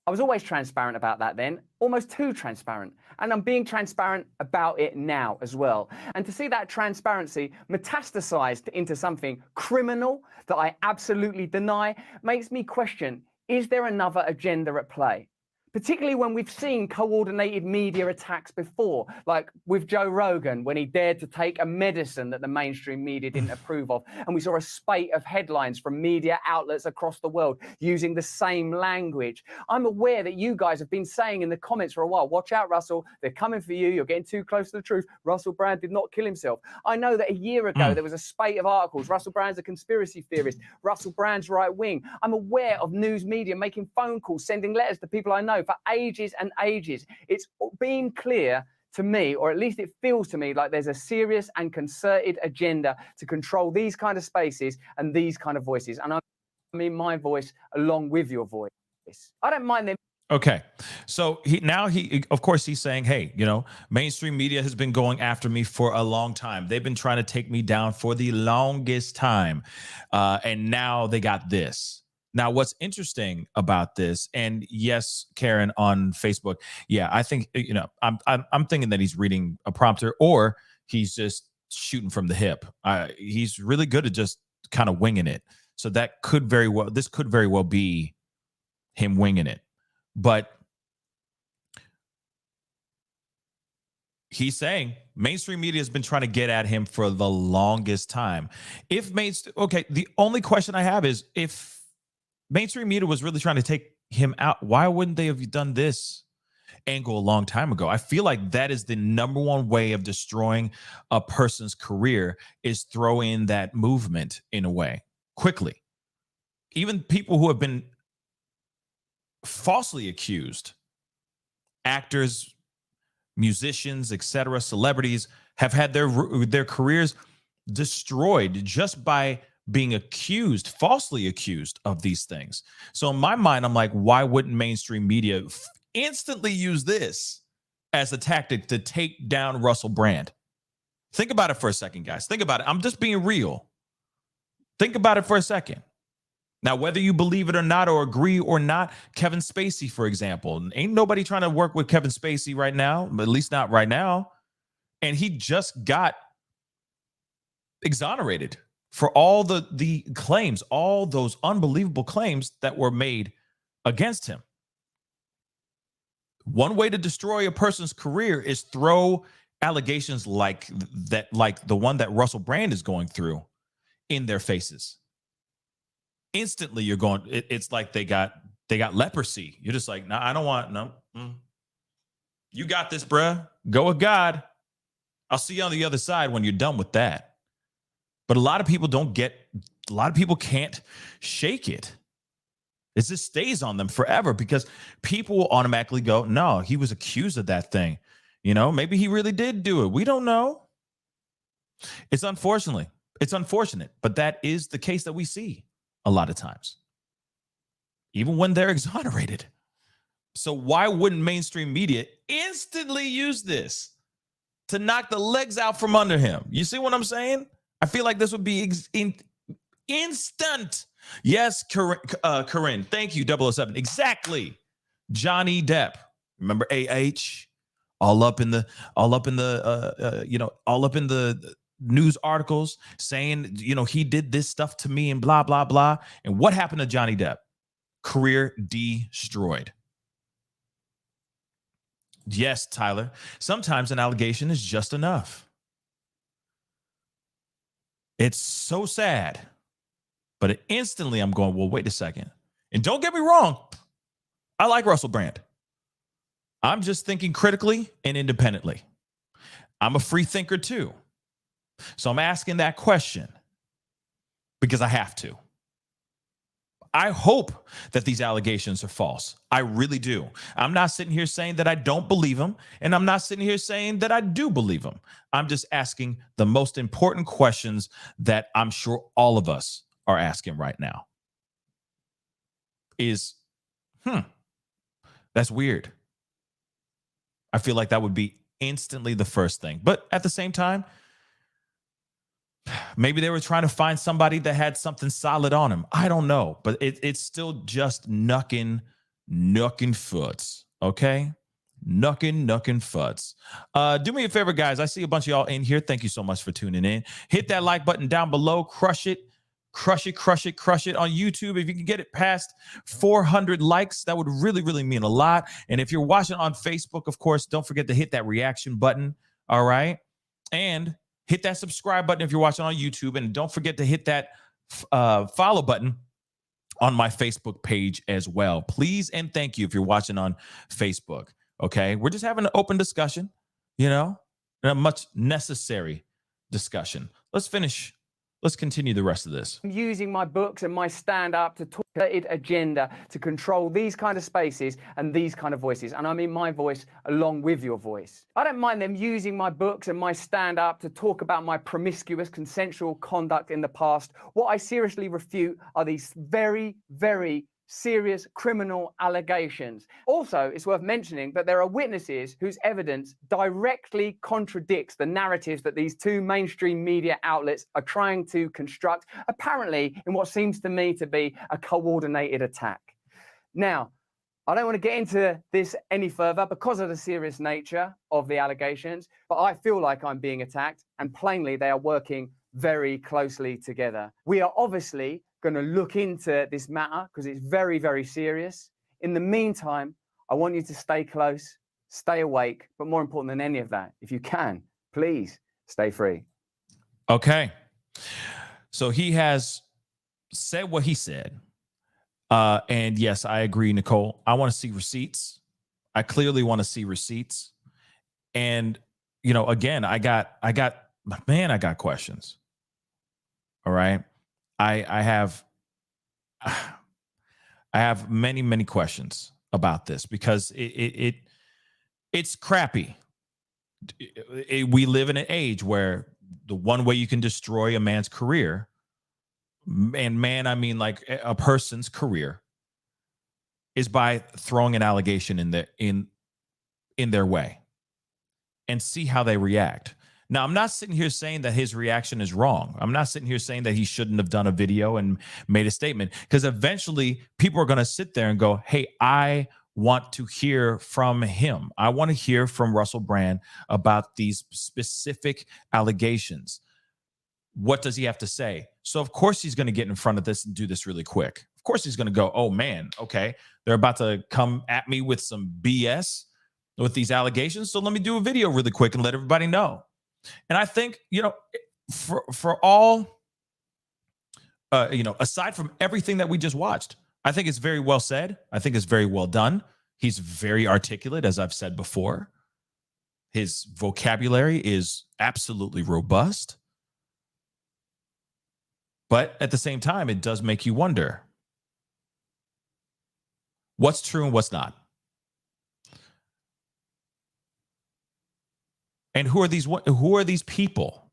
I was always transparent about that then, almost too transparent. And I'm being transparent about it now as well. And to see that transparency metastasized into something criminal that I absolutely deny makes me question, is there another agenda at play? Particularly when we've seen coordinated media attacks before, like with Joe Rogan, when he dared to take a medicine that the mainstream media didn't approve of. And we saw a spate of headlines from media outlets across the world using the same language. I'm aware that you guys have been saying in the comments for a while, watch out, Russell, they're coming for you. You're getting too close to the truth. Russell Brand did not kill himself. I know that a year ago, there was a spate of articles. Russell Brand's a conspiracy theorist. Russell Brand's right wing. I'm aware of news media making phone calls, sending letters to people I know for ages and ages. It's been clear to me, or at least it feels to me, like there's a serious and concerted agenda to control these kind of spaces and these kind of voices. And I mean my voice along with your voice. I don't mind them. Okay. So he, of course, he's saying, hey, you know, mainstream media has been going after me for a long time. They've been trying to take me down for the longest time. And now they got this. Now, what's interesting about this, and yes, Karen on Facebook, yeah, I think, you know, I'm thinking that he's reading a prompter or he's just shooting from the hip. He's really good at just kind of winging it. So this could very well be him winging it. But he's saying mainstream media has been trying to get at him for the longest time. The only question I have is, if mainstream media was really trying to take him out, why wouldn't they have done this angle a long time ago? I feel like that is the number one way of destroying a person's career, is throw in that movement in a way quickly. Even people who have been falsely accused, actors, musicians, etc., celebrities, have had their careers destroyed just by being falsely accused of these things. So in my mind, I'm like, why wouldn't mainstream media instantly use this as a tactic to take down Russell Brand? Think about it for a second, guys. Think about it. I'm just being real. Think about it for a second. Now, whether you believe it or not, or agree or not, Kevin Spacey, for example, ain't nobody trying to work with Kevin Spacey right now, at least not right now. And he just got exonerated for all the claims, all those unbelievable claims that were made against him. One way to destroy a person's career is throw allegations like that, like the one that Russell Brand is going through, in their faces. Instantly, you're going, it's like they got leprosy. You're just like, nah, I don't want, no. You got this, bruh. Go with God. I'll see you on the other side when you're done with that. But a lot of people can't shake it. It just stays on them forever because people will automatically go, no, he was accused of that thing. You know, maybe he really did do it. We don't know. It's unfortunate, but that is the case that we see a lot of times, even when they're exonerated. So why wouldn't mainstream media instantly use this to knock the legs out from under him? You see what I'm saying? I feel like this would be instant. Yes, Corinne. Thank you, 007. Exactly. Johnny Depp. Remember AH? All up in the news articles saying, he did this stuff to me and blah, blah, blah. And what happened to Johnny Depp? Career destroyed. Yes, Tyler. Sometimes an allegation is just enough. It's so sad. But instantly I'm going, well, wait a second. And don't get me wrong. I like Russell Brand. I'm just thinking critically and independently. I'm a free thinker too. So I'm asking that question because I have to. I hope that these allegations are false. I really do. I'm not sitting here saying that I don't believe them, and I'm not sitting here saying that I do believe them. I'm just asking the most important questions that I'm sure all of us are asking right now. That's weird. I feel like that would be instantly the first thing. But at the same time, maybe they were trying to find somebody that had something solid on him. I don't know. But it's still just knucking foots. Okay? Knucking foots. Do me a favor, guys. I see a bunch of y'all in here. Thank you so much for tuning in. Hit that like button down below. Crush it on YouTube. If you can get it past 400 likes, that would really, really mean a lot. And if you're watching on Facebook, of course, don't forget to hit that reaction button. All right. And hit that subscribe button if you're watching on YouTube. And don't forget to hit that follow button on my Facebook page as well. Please and thank you if you're watching on Facebook. Okay. We're just having an open discussion, and a much necessary discussion. Let's continue the rest of this. I'm using my books and my stand-up to talk agenda to control these kind of spaces and these kind of voices. And I mean my voice along with your voice. I don't mind them using my books and my stand-up to talk about my promiscuous consensual conduct in the past. What I seriously refute are these very, very serious criminal allegations. Also, it's worth mentioning that there are witnesses whose evidence directly contradicts the narratives that these two mainstream media outlets are trying to construct, apparently in what seems to me to be a coordinated attack. Now, I don't want to get into this any further because of the serious nature of the allegations, but I feel like I'm being attacked, and plainly they are working very closely together. We are obviously going to look into this matter because it's very, very serious. In the meantime, I want you to stay close, stay awake, but more important than any of that, if you can, please stay free. Okay. So he has said what he said. And yes, I agree, Nicole. I want to see receipts. I clearly want to see receipts. And, again, I got questions. All right. I have many, many questions about this because it's crappy. We live in an age where the one way you can destroy a man's career, and man, I mean like a person's career, is by throwing an allegation in their way and see how they react. Now, I'm not sitting here saying that his reaction is wrong. I'm not sitting here saying that he shouldn't have done a video and made a statement, because eventually people are going to sit there and go, hey, I want to hear from him. I want to hear from Russell Brand about these specific allegations. What does he have to say? So, of course, he's going to get in front of this and do this really quick. Of course, he's going to go, oh, man, okay, they're about to come at me with some BS with these allegations. So let me do a video really quick and let everybody know. And I think, for all, aside from everything that we just watched, I think it's very well said. I think it's very well done. He's very articulate, as I've said before. His vocabulary is absolutely robust. But at the same time, it does make you wonder what's true and what's not. And who are these people?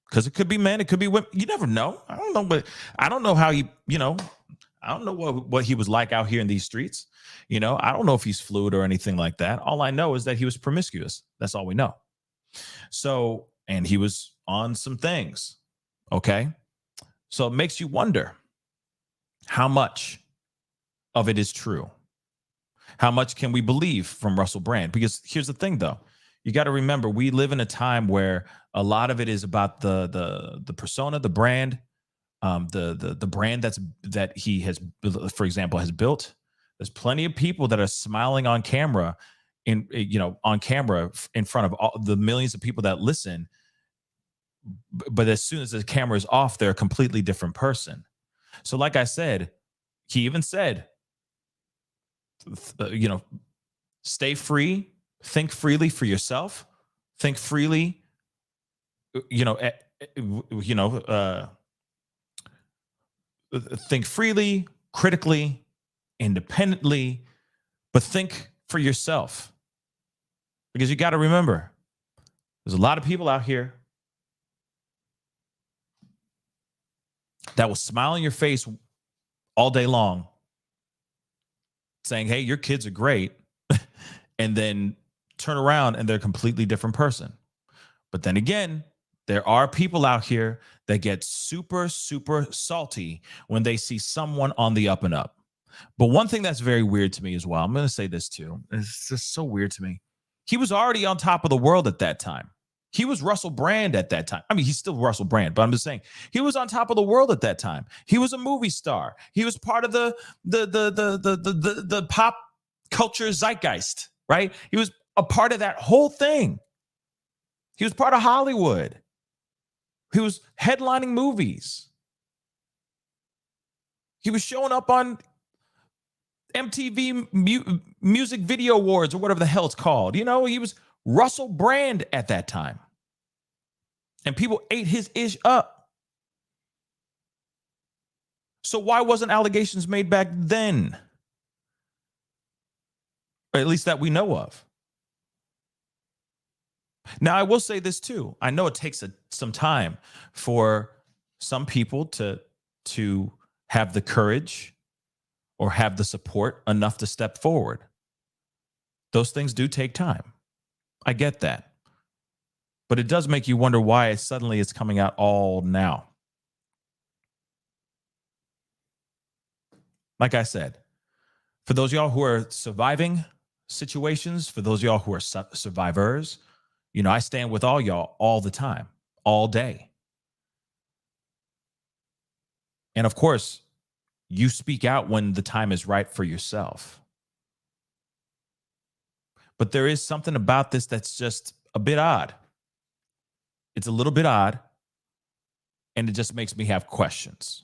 Because it could be men, it could be women. You never know. I don't know, but I don't know how he, I don't know what he was like out here in these streets. I don't know if he's fluid or anything like that. All I know is that he was promiscuous. That's all we know. So, and he was on some things. Okay. So it makes you wonder how much of it is true. How much can we believe from Russell Brand? Because here's the thing, though. You got to remember, we live in a time where a lot of it is about the persona, the brand, the brand that he has, for example, has built. There's plenty of people that are smiling on camera, on camera in front of all the millions of people that listen. But as soon as the camera is off, they're a completely different person. So, like I said, he even said, stay free, think freely for yourself, think freely, think freely, critically, independently, but think for yourself. Because you got to remember, there's a lot of people out here that will smile in your face all day long saying, hey, your kids are great, and then turn around and they're a completely different person. But then again, there are people out here that get super, super salty when they see someone on the up and up. But one thing that's very weird to me as well, I'm going to say this too. It's just so weird to me. He was already on top of the world at that time. He was Russell Brand at that time. I mean, he's still Russell Brand, but I'm just saying he was on top of the world at that time. He was a movie star. He was part of the pop culture zeitgeist, right? He was a part of that whole thing. He was part of Hollywood. He was headlining movies. He was showing up on MTV Music Video Awards or whatever the hell it's called. He was Russell Brand at that time. And people ate his ish up. So why wasn't allegations made back then? Or at least that we know of. Now, I will say this too. I know it takes some time for some people to have the courage or have the support enough to step forward. Those things do take time. I get that. But it does make you wonder why suddenly it's coming out all now. Like I said, for those of y'all who are surviving situations, for those of y'all who are survivors, I stand with all y'all all the time, all day. And of course, you speak out when the time is right for yourself. But there is something about this that's just a bit odd. It's a little bit odd, and it just makes me have questions.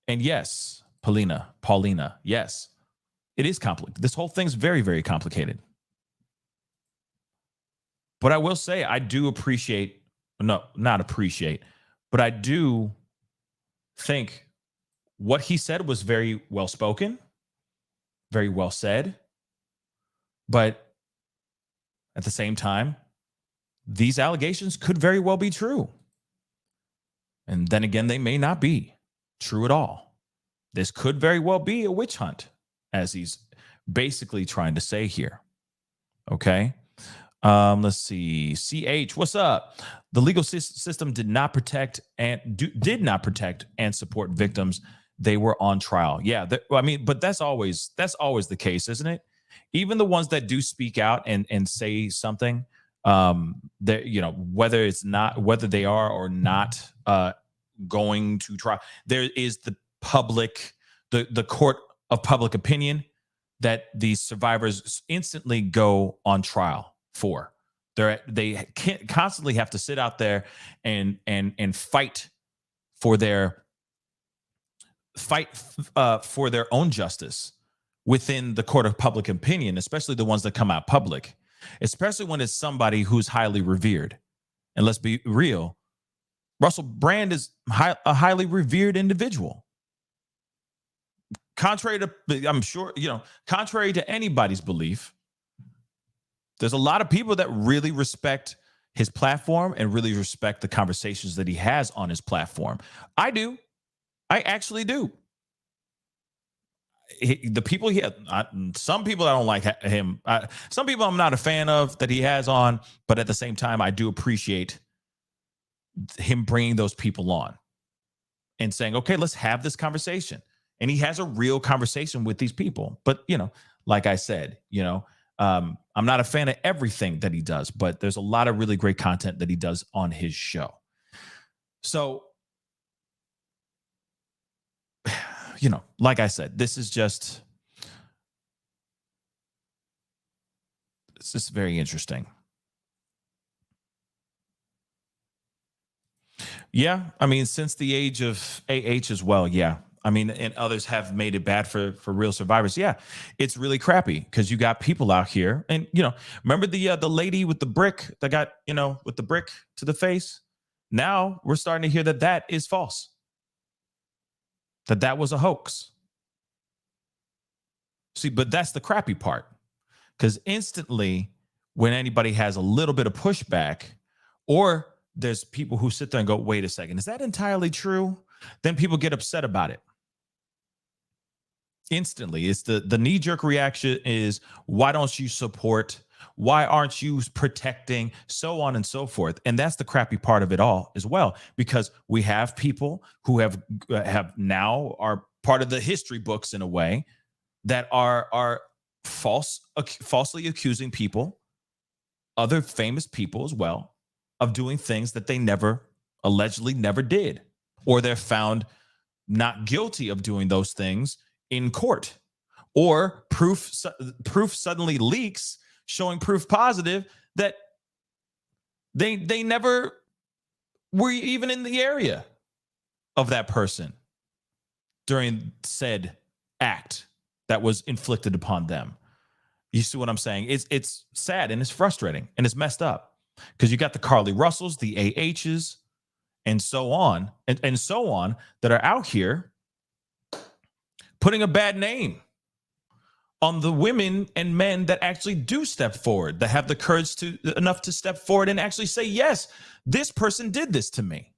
And yes, Paulina, yes, it is complicated. This whole thing's very, very complicated. But I will say I do appreciate, not appreciate, but I do think what he said was very well spoken, very well said. But at the same time, these allegations could very well be true. And then again, they may not be true at all. This could very well be a witch hunt, as he's basically trying to say here. Okay. Let's see. CH, what's up? The legal system did not protect and support victims. They were on trial. Yeah. But that's always the case, isn't it? Even the ones that do speak out and say something, whether they are or not going to trial, there is the court of public opinion that these survivors instantly go on trial for. They can't constantly have to sit out there and fight for their own justice within the court of public opinion, especially the ones that come out public, especially when it's somebody who's highly revered. And let's be real, Russell Brand is a highly revered individual. Contrary to anybody's belief, there's a lot of people that really respect his platform and really respect the conversations that he has on his platform. I do. I actually do. The people some people I don't like him. Some people I'm not a fan of that he has on, but at the same time, I do appreciate him bringing those people on. and saying, okay, let's have this conversation. And he has a real conversation with these people. But, like I said, I'm not a fan of everything that he does, but there's a lot of really great content that he does on his show. So, like I said, this is just very interesting. Yeah, I mean, since the age of AH as well, yeah. I mean, and others have made it bad for real survivors. Yeah, it's really crappy because you got people out here, and remember the lady with the brick that got with the brick to the face. Now we're starting to hear that is false. That was a hoax. See, but that's the crappy part, because instantly when anybody has a little bit of pushback, or there's people who sit there and go, wait a second, is that entirely true? Then people get upset about it. Instantly, it's the knee-jerk reaction is, why don't you support? Why aren't you protecting? So on and so forth. And that's the crappy part of it all as well, because we have people who have now are part of the history books in a way that are falsely accusing people, other famous people as well, of doing things that they allegedly never did, or they're found not guilty of doing those things in court, or proof suddenly leaks showing proof positive that they never were even in the area of that person during said act that was inflicted upon them. You see what I'm saying? It's sad and it's frustrating and it's messed up, because you got the Carly Russells, the AHs, and so on and so on that are out here putting a bad name on the women and men that actually do step forward, that have the courage enough to step forward and actually say, yes, this person did this to me.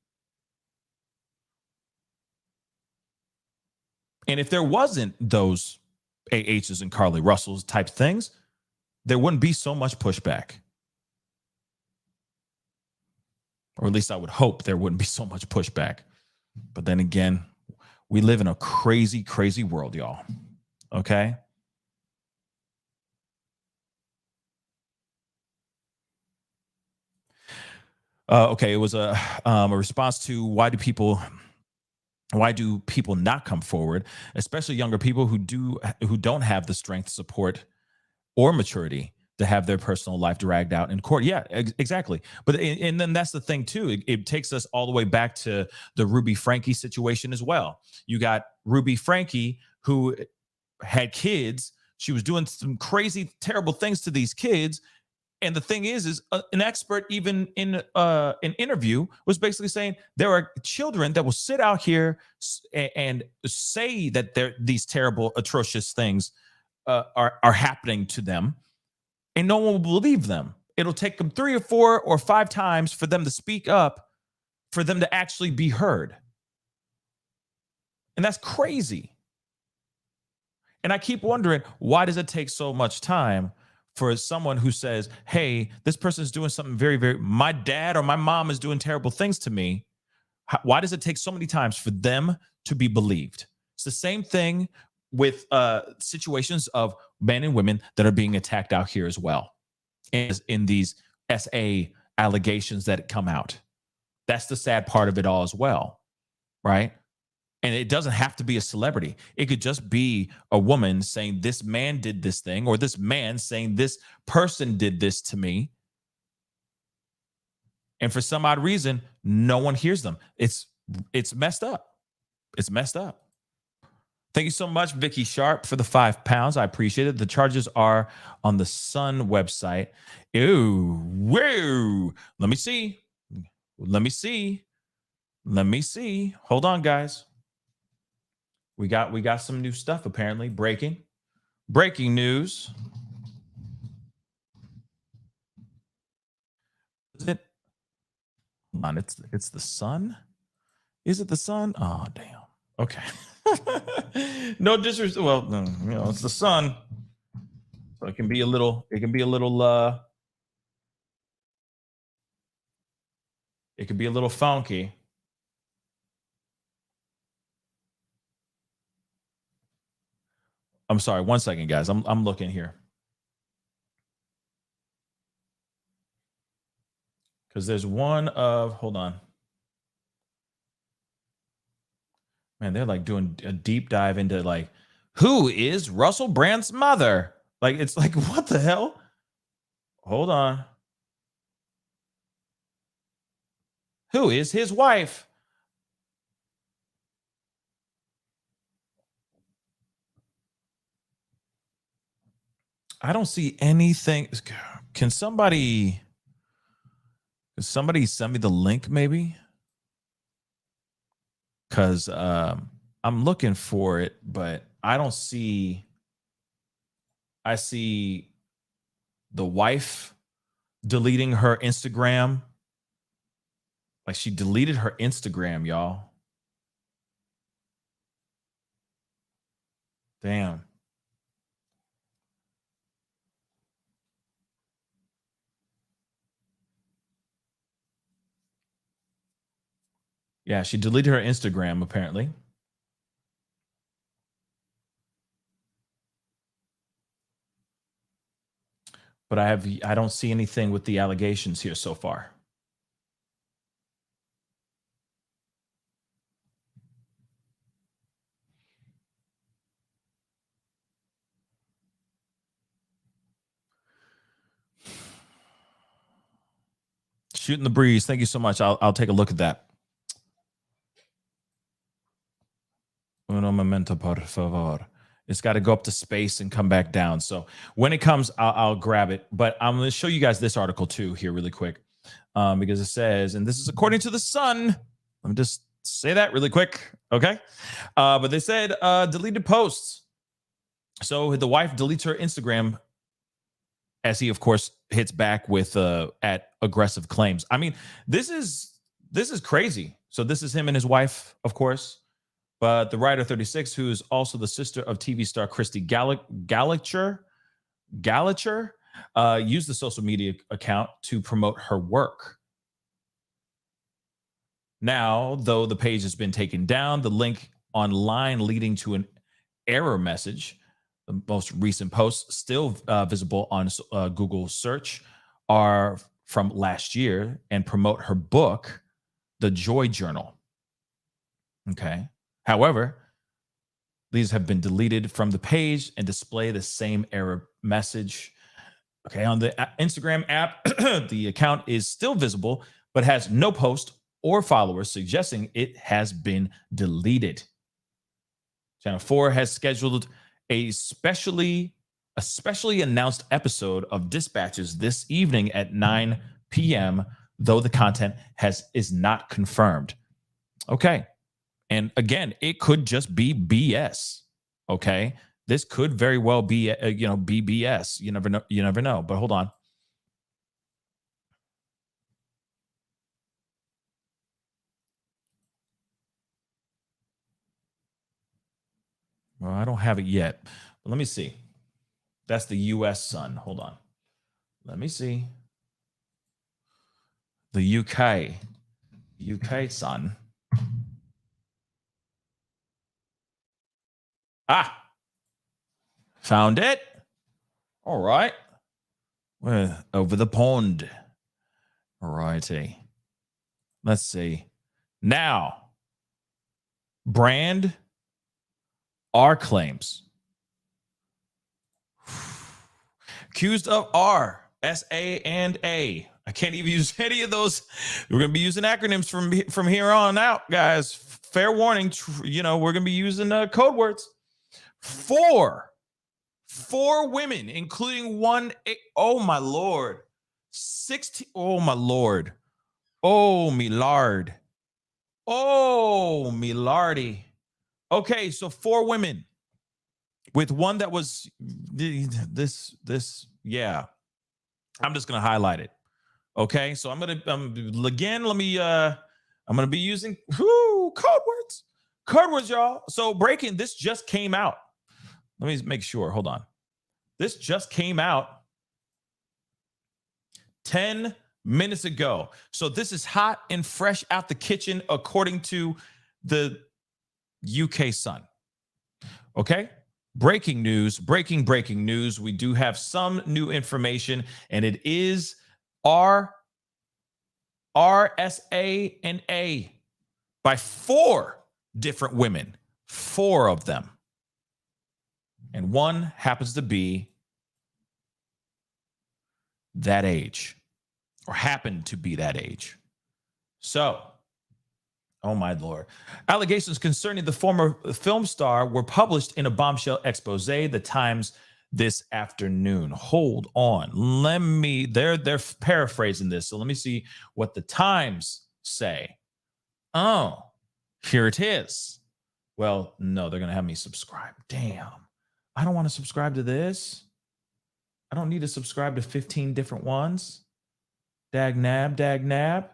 And if there wasn't those AHs and Carly Russells type things, there wouldn't be so much pushback. Or at least I would hope there wouldn't be so much pushback. But then again, we live in a crazy, crazy world, y'all. Okay? Okay, it was a response to why do people not come forward, especially younger people who don't have the strength, support, or maturity to have their personal life dragged out in court. Yeah, exactly. But and then that's the thing too. It takes us all the way back to the Ruby Franke situation as well. You got Ruby Franke, who had kids. She was doing some crazy, terrible things to these kids. And the thing is an expert, even in an interview, was basically saying there are children that will sit out here and say that these terrible, atrocious things are happening to them, and no one will believe them. It'll take them 3 or 4 or 5 times for them to speak up, for them to actually be heard. And that's crazy. And I keep wondering, why does it take so much time for someone who says, hey, this person is doing something very, very, my dad or my mom is doing terrible things to me. Why does it take so many times for them to be believed? It's the same thing with situations of men and women that are being attacked out here as well, in these SA allegations that come out. That's the sad part of it all as well, right? And it doesn't have to be a celebrity. It could just be a woman saying this man did this thing, or this man saying this person did this to me. And for some odd reason, no one hears them. It's messed up. It's messed up. Thank you so much, Vicky Sharp, for the £5. I appreciate it. The charges are on the Sun website. Ew, whoa. Let me see. Hold on, guys. We got some new stuff, apparently. Breaking news. Is it? Hold on, it's the Sun? Is it the Sun? Oh, damn. Okay. No disrespect. Well, it's the Sun. So it can be a little funky. I'm sorry. 1 second, guys. I'm looking here. Because there's one of, hold on. Man, they're like doing a deep dive into like, who is Russell Brand's mother? Like, it's like, what the hell? Hold on. Who is his wife? I don't see anything. Can somebody send me the link maybe? Because I'm looking for it, but I don't see. I see the wife deleting her Instagram. Like she deleted her Instagram, y'all. Damn. Yeah, she deleted her Instagram apparently. But I don't see anything with the allegations here so far. Shooting the breeze. Thank you so much. I'll take a look at that. Uno momento, por favor. It's got to go up to space and come back down. So when it comes, I'll grab it. But I'm going to show you guys this article too here really quick, because it says, and this is according to the Sun. Let me just say that really quick, okay? But they said deleted posts. So the wife deletes her Instagram as he, of course, hits back with at aggressive claims. I mean, this is crazy. So this is him and his wife, of course. But the writer 36, who's also the sister of TV star Christy Gallacher, used the social media account to promote her work. Now, though the page has been taken down, the link online leading to an error message, the most recent posts still visible on Google search, are from last year and promote her book, The Joy Journal. Okay. However, these have been deleted from the page and display the same error message. Okay, on the Instagram app, the account is still visible, but has no post or followers, suggesting it has been deleted. Channel 4 has scheduled a specially announced episode of Dispatches this evening at 9 p.m., though the content is not confirmed. Okay. And again, it could just be BS. Okay. This could very well be, be BS. You never know. But hold on. Well, I don't have it yet. But let me see. That's the U.S. Sun. Hold on. Let me see. The UK Sun. Ah, found it. All right. We're over the pond. All righty. Let's see. Now, Brand R claims. Accused of R, S-A, and A. I can't even use any of those. We're going to be using acronyms from here on out, guys. Fair warning. We're going to be using code words. Four women, including one. Oh, my Lord. 16. Oh, my Lord. Oh, me lard. Oh, me lardy. Okay, so 4 women with one that was this. Yeah, I'm just going to highlight it. Okay, so I'm going to be using code words, y'all. So breaking, this just came out. Let me make sure. Hold on. This just came out 10 minutes ago. So this is hot and fresh out the kitchen, according to the UK Sun. Okay. breaking news, breaking news. We do have some new information, and it is RSA and A by 4 different women, 4 of them. And one happens to be that age, or happened to be that age. So, oh my Lord. Allegations concerning the former film star were published in a bombshell expose, the Times, this afternoon. Hold on. They're paraphrasing this. So let me see what the Times say. Oh, here it is. Well, no, they're going to have me subscribe. Damn. I don't want to subscribe to this. I don't need to subscribe to 15 different ones. Dag nab.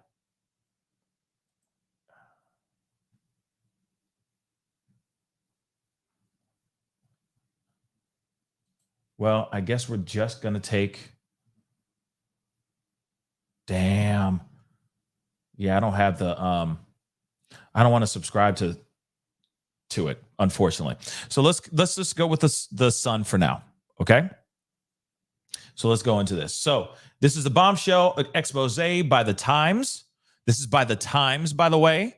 Well, I guess we're just going to take. Damn. Yeah, I don't have the I don't want to subscribe to it, unfortunately. So let's just go with the Sun for now, okay? So let's go into this. So this is a bombshell expose by the Times. This is by the Times, by the way.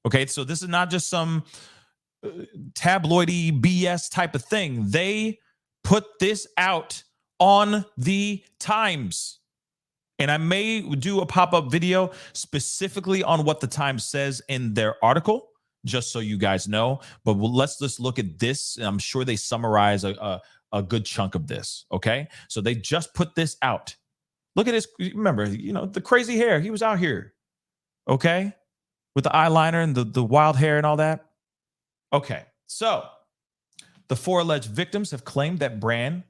Okay, so this is not just some tabloidy BS type of thing. They put this out on the Times. And I may do a pop-up video specifically on what the Times says in their article, just so you guys know. But let's just look at this. And I'm sure they summarize a good chunk of this, okay? So they just put this out. Look at his, remember, the crazy hair. He was out here, okay? With the eyeliner and the wild hair and all that. Okay, so the 4 alleged victims have claimed that Brand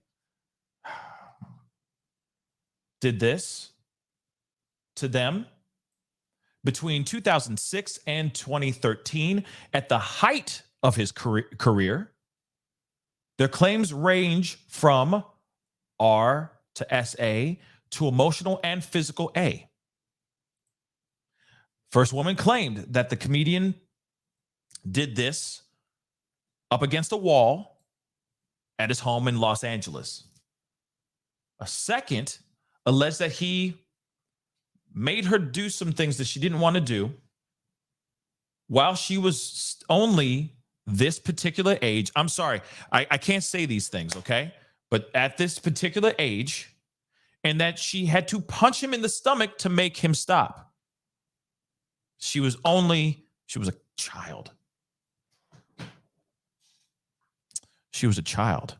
did this to them between 2006 and 2013 at the height of his career. Their claims range from R to SA to emotional and physical A. First woman claimed that the comedian did this up against a wall at his home in Los Angeles. A second alleged that he made her do some things that she didn't want to do while she was only this particular age. I'm sorry, I can't say these things, okay? But at this particular age, and that she had to punch him in the stomach to make him stop. She was a child. She was a child.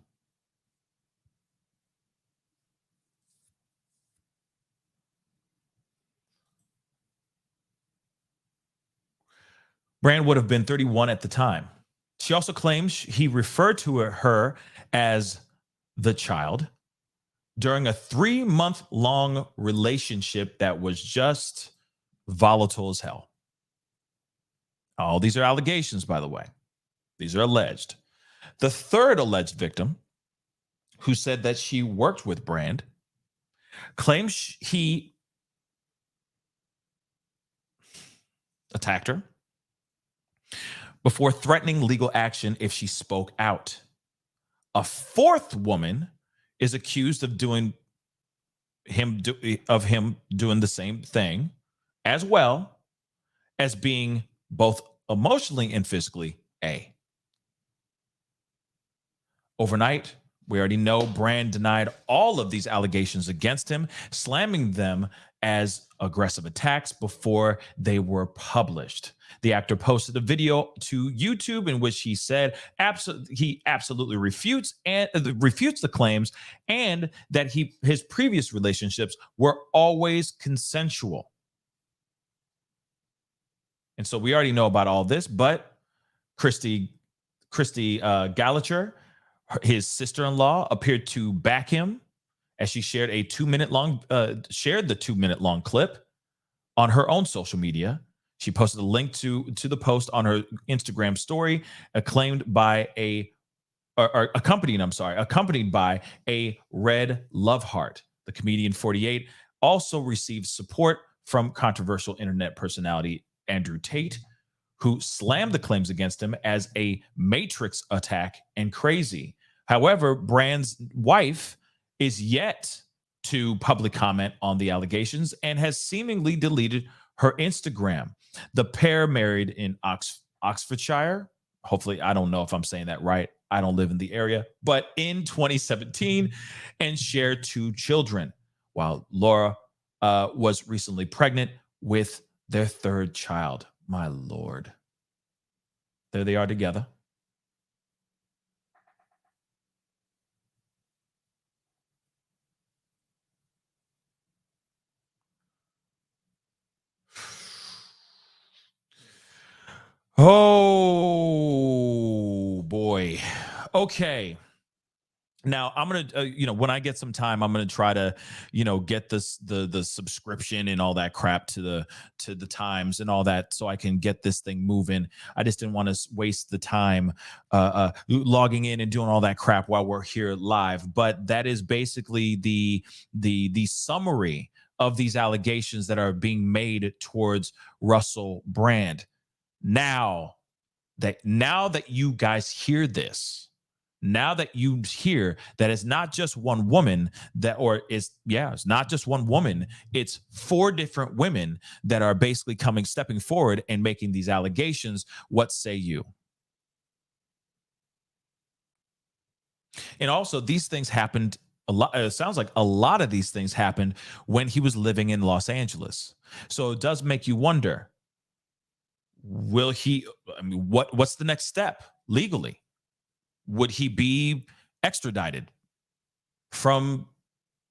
Brand would have been 31 at the time. She also claims he referred to her as the child during a 3-month-long relationship that was just volatile as hell. All these are allegations, by the way. These are alleged. The third alleged victim, who said that she worked with Brand, claims he attacked her before threatening legal action if she spoke out. A fourth woman is accused of doing him doing the same thing, as well as being both emotionally and physically A. Overnight, we already know Brand denied all of these allegations against him, slamming them as aggressive attacks before they were published. The actor posted a video to YouTube in which he said he absolutely refutes the claims, and that his previous relationships were always consensual. And so we already know about all this, but Christy Gallacher, his sister-in-law, appeared to back him as she shared the 2-minute long clip on her own social media. She posted a link to the post on her Instagram story, accompanied by a red love heart. The comedian 48 also received support from controversial internet personality Andrew Tate, who slammed the claims against him as a Matrix attack and crazy. However, Brand's wife is yet to public comment on the allegations and has seemingly deleted her Instagram. The pair married in Oxfordshire. Hopefully, I don't know if I'm saying that right. I don't live in the area, but in 2017, and shared 2 children, while Laura was recently pregnant with their 3rd child. My Lord. There they are together. Oh boy. Okay. Now I'm gonna, when I get some time, I'm gonna try to, get the subscription and all that crap to the Times and all that, so I can get this thing moving. I just didn't want to waste the time logging in and doing all that crap while we're here live. But that is basically the summary of these allegations that are being made towards Russell Brand. Now that you guys hear this, now that you hear that it's not just one woman it's not just one woman, it's 4 different women that are basically stepping forward and making these allegations. What say you? And also, these things happened a lot. It sounds like a lot of these things happened when he was living in Los Angeles. So it does make you wonder, what's the next step legally? Would he be extradited from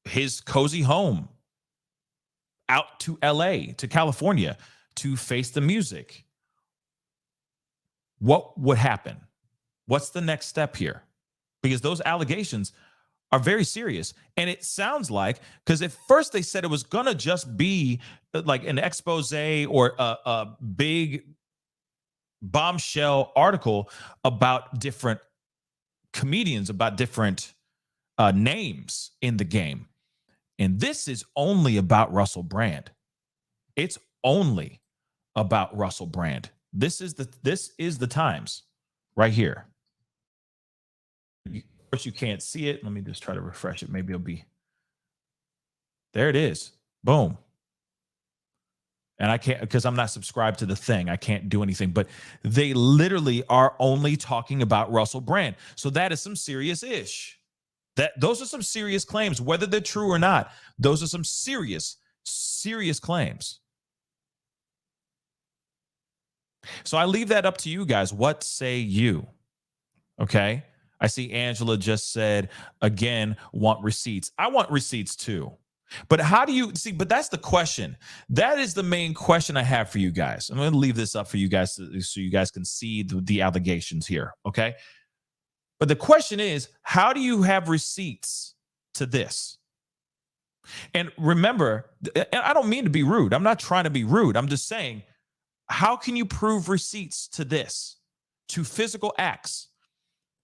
his cozy home out to LA, to California, to face the music? What would happen? What's the next step here? Because those allegations are very serious. And it sounds like, because at first they said it was going to just be like an expose or a big bombshell article about different comedians, about different names in the game. And this is only about Russell Brand. It's only about Russell Brand. This is the Times right here. Of course, you can't see it. Let me just try to refresh it. Maybe it'll be there. It is. Boom. And I can't, because I'm not subscribed to the thing, I can't do anything. But they literally are only talking about Russell Brand. So that is some serious ish. Those are some serious claims, whether they're true or not. Those are some serious claims. So I leave that up to you guys. What say you? Okay. I see Angela just said, again, want receipts. I want receipts too. But how do you see? But that's the question. That is the main question I have for you guys. I'm going to leave this up for you guys so you guys can see the allegations here. Okay. But the question is, how do you have receipts to this? And remember, I don't mean to be rude. I'm not trying to be rude. I'm just saying, how can you prove receipts to this, to physical acts?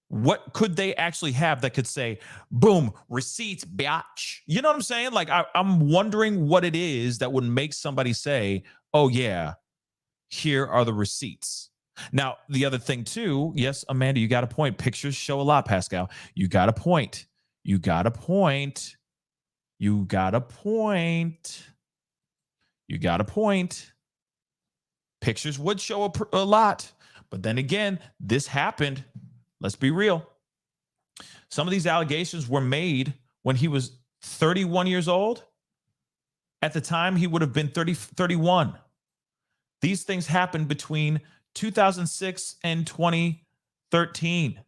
What could they actually have that could say, boom, receipts, biatch? You know what I'm saying? Like, I'm wondering what it is that would make somebody say, oh, yeah, here are the receipts. Now, the other thing, too, yes, Amanda, you got a point. Pictures show a lot, Pascal. You got a point. You got a point. You got a point. You got a point. Pictures would show a lot. But then again, this happened. Let's be real. Some of these allegations were made when he was 31 years old. At the time, he would have been 31. These things happened between 2006 and 2013.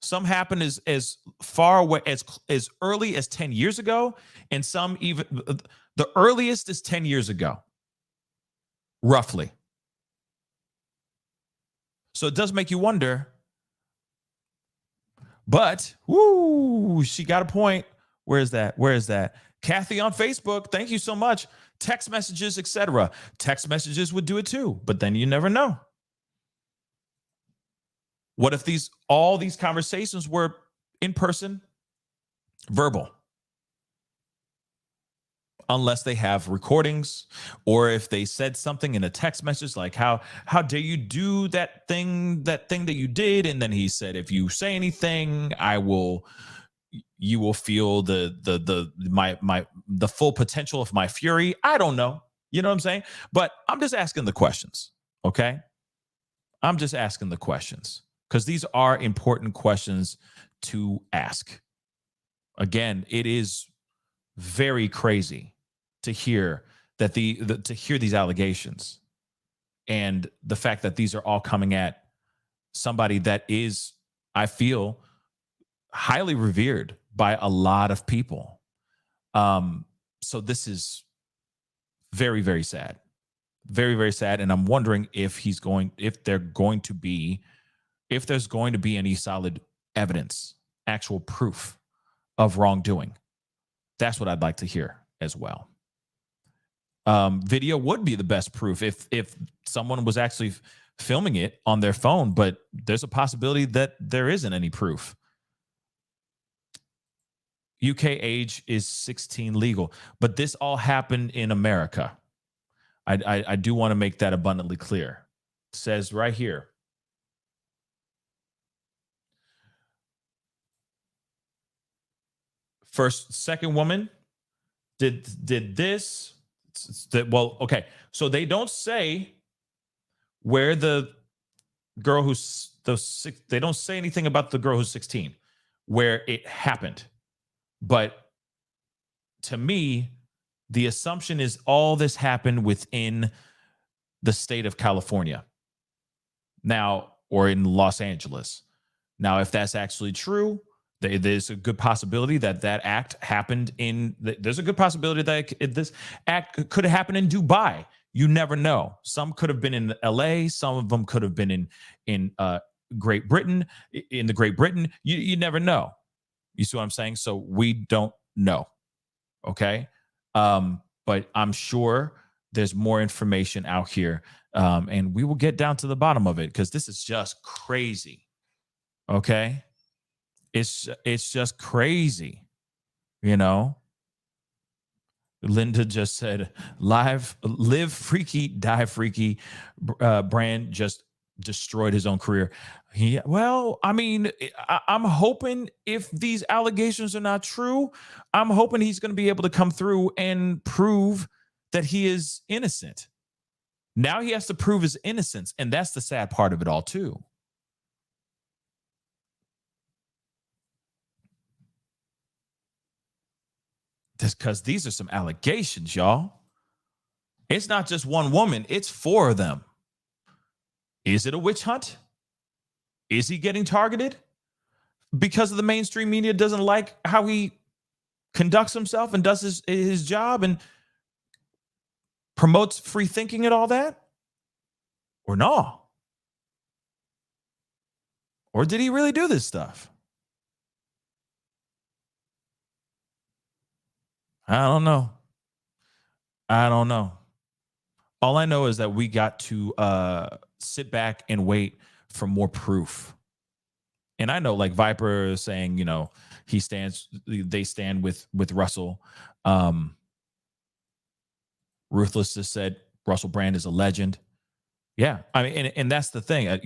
Some happened as far away as early as 10 years ago, and some even the earliest is 10 years ago, roughly. So it does make you wonder, but she got a point. Where is that? Where is that? Kathy on Facebook, thank you so much. Text messages, etc. Text messages would do it too, but then you never know. What if all these conversations were in person, verbal? unless they have recordings, or if they said something in a text message like how dare you do that thing that you did, and then he said, if you say anything, you will feel the full potential of my fury. I don't know. You know what I'm saying? But I'm just asking the questions. Okay. I'm just asking the questions because these are important questions to ask. Again, it is very crazy to hear that to hear these allegations, and the fact that these are all coming at somebody that is, I feel, highly revered by a lot of people. So this is very, very sad. Very, very sad. And I'm wondering if there's going to be any solid evidence, actual proof of wrongdoing. That's what I'd like to hear as well. Video would be the best proof if someone was actually filming it on their phone, but there's a possibility that there isn't any proof. UK age is 16 legal, but this all happened in America. I do want to make that abundantly clear. It says right here. Second woman did this. Well, okay. So they don't say where the girl they don't say anything about the girl who's 16, where it happened. But to me, the assumption is all this happened within the state of California now, or in Los Angeles. Now, if that's actually true, there's a good possibility that act happened there's a good possibility that this act could have happened in Dubai. You never know. Some could have been in LA. Some of them could have been in Great Britain. In the Great Britain, you never know. You see what I'm saying? So we don't know. Okay. But I'm sure there's more information out here. And we will get down to the bottom of it because this is just crazy. Okay. It's just crazy. You know, Linda just said, live freaky, die freaky. Brand just destroyed his own career. I'm hoping if these allegations are not true, I'm hoping he's going to be able to come through and prove that he is innocent. Now he has to prove his innocence, and that's the sad part of it all too. Because these are some allegations, y'all. It's not just one woman, it's 4 of them. Is it a witch hunt? Is he getting targeted because of the mainstream media doesn't like how he conducts himself and does his job and promotes free thinking and all that? Or no? Or did he really do this stuff? I don't know. All I know is that we got to sit back and wait for more proof. And I know, like Viper is saying, you know, they stand with Russell. Ruthless just said Russell Brand is a legend. Yeah, I mean, and that's the thing.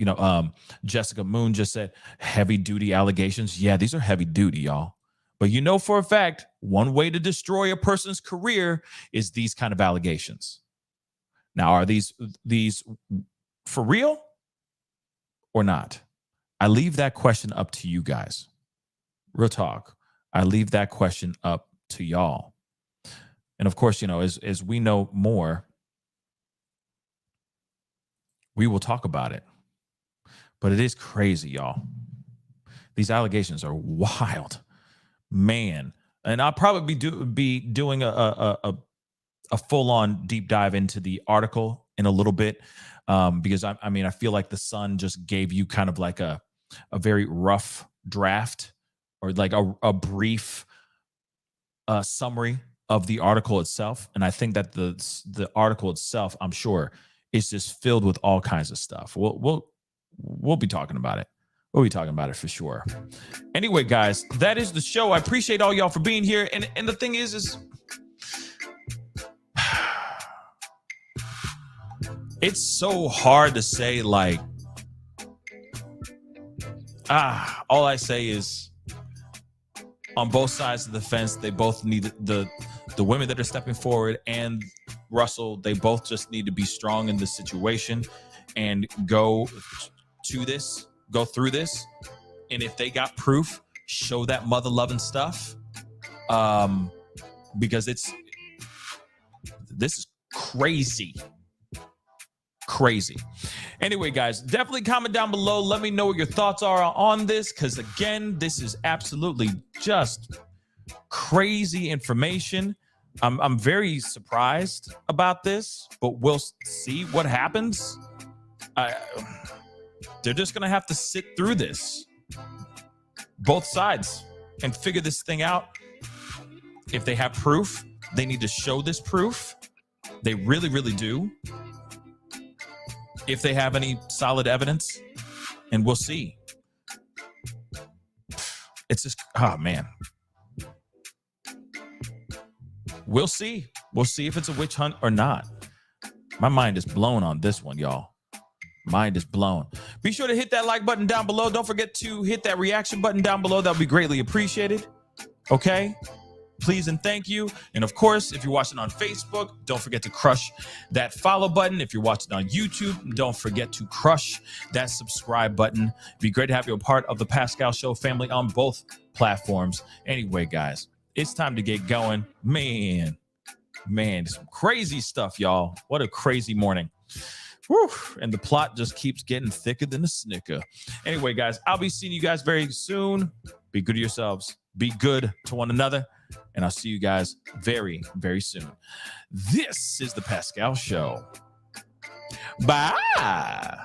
Jessica Moon just said heavy duty allegations. Yeah, these are heavy duty, y'all. But you know for a fact, one way to destroy a person's career is these kind of allegations. Now, are these for real or not? I leave that question up to you guys. Real talk. I leave that question up to y'all. And of course, you know, as we know more, we will talk about it. But it is crazy, y'all. These allegations are wild. Man. And I'll probably be doing a full-on deep dive into the article in a little bit, because I feel like the Sun just gave you kind of like a very rough draft, or like a brief summary of the article itself. And I think that the article itself, I'm sure, is just filled with all kinds of stuff. We'll be talking about it. We'll be talking about it for sure. Anyway, guys, that is the show. I appreciate all y'all for being here. And the thing is it's so hard to say, like, all I say is on both sides of the fence, they both need the women that are stepping forward and Russell, they both just need to be strong in this situation and go through this. And if they got proof, show that mother loving stuff. Because this is crazy. Anyway, guys, definitely comment down below. Let me know what your thoughts are on this, because again, this is absolutely just crazy information. I'm very surprised about this, but we'll see what happens. They're just gonna have to sit through this, both sides, and figure this thing out. If they have proof, they need to show this proof. They really, really do. If they have any solid evidence, and we'll see. It's just, oh man. We'll see. We'll see if it's a witch hunt or not. My mind is blown on this one, y'all. Mind is blown. Be sure to hit that like button down below. Don't forget to hit that reaction button down below. That'll be greatly appreciated. Okay? Please and thank you. And of course, if you're watching on Facebook, don't forget to crush that follow button. If you're watching on YouTube, don't forget to crush that subscribe button. It'd be great to have you a part of the Pascal Show family on both platforms. Anyway, guys, it's time to get going. Man, some crazy stuff, y'all. What a crazy morning. Whew. And the plot just keeps getting thicker than a snicker. Anyway, guys, I'll be seeing you guys very soon. Be good to yourselves. Be good to one another. And I'll see you guys very, very soon. This is the Pascal Show. Bye.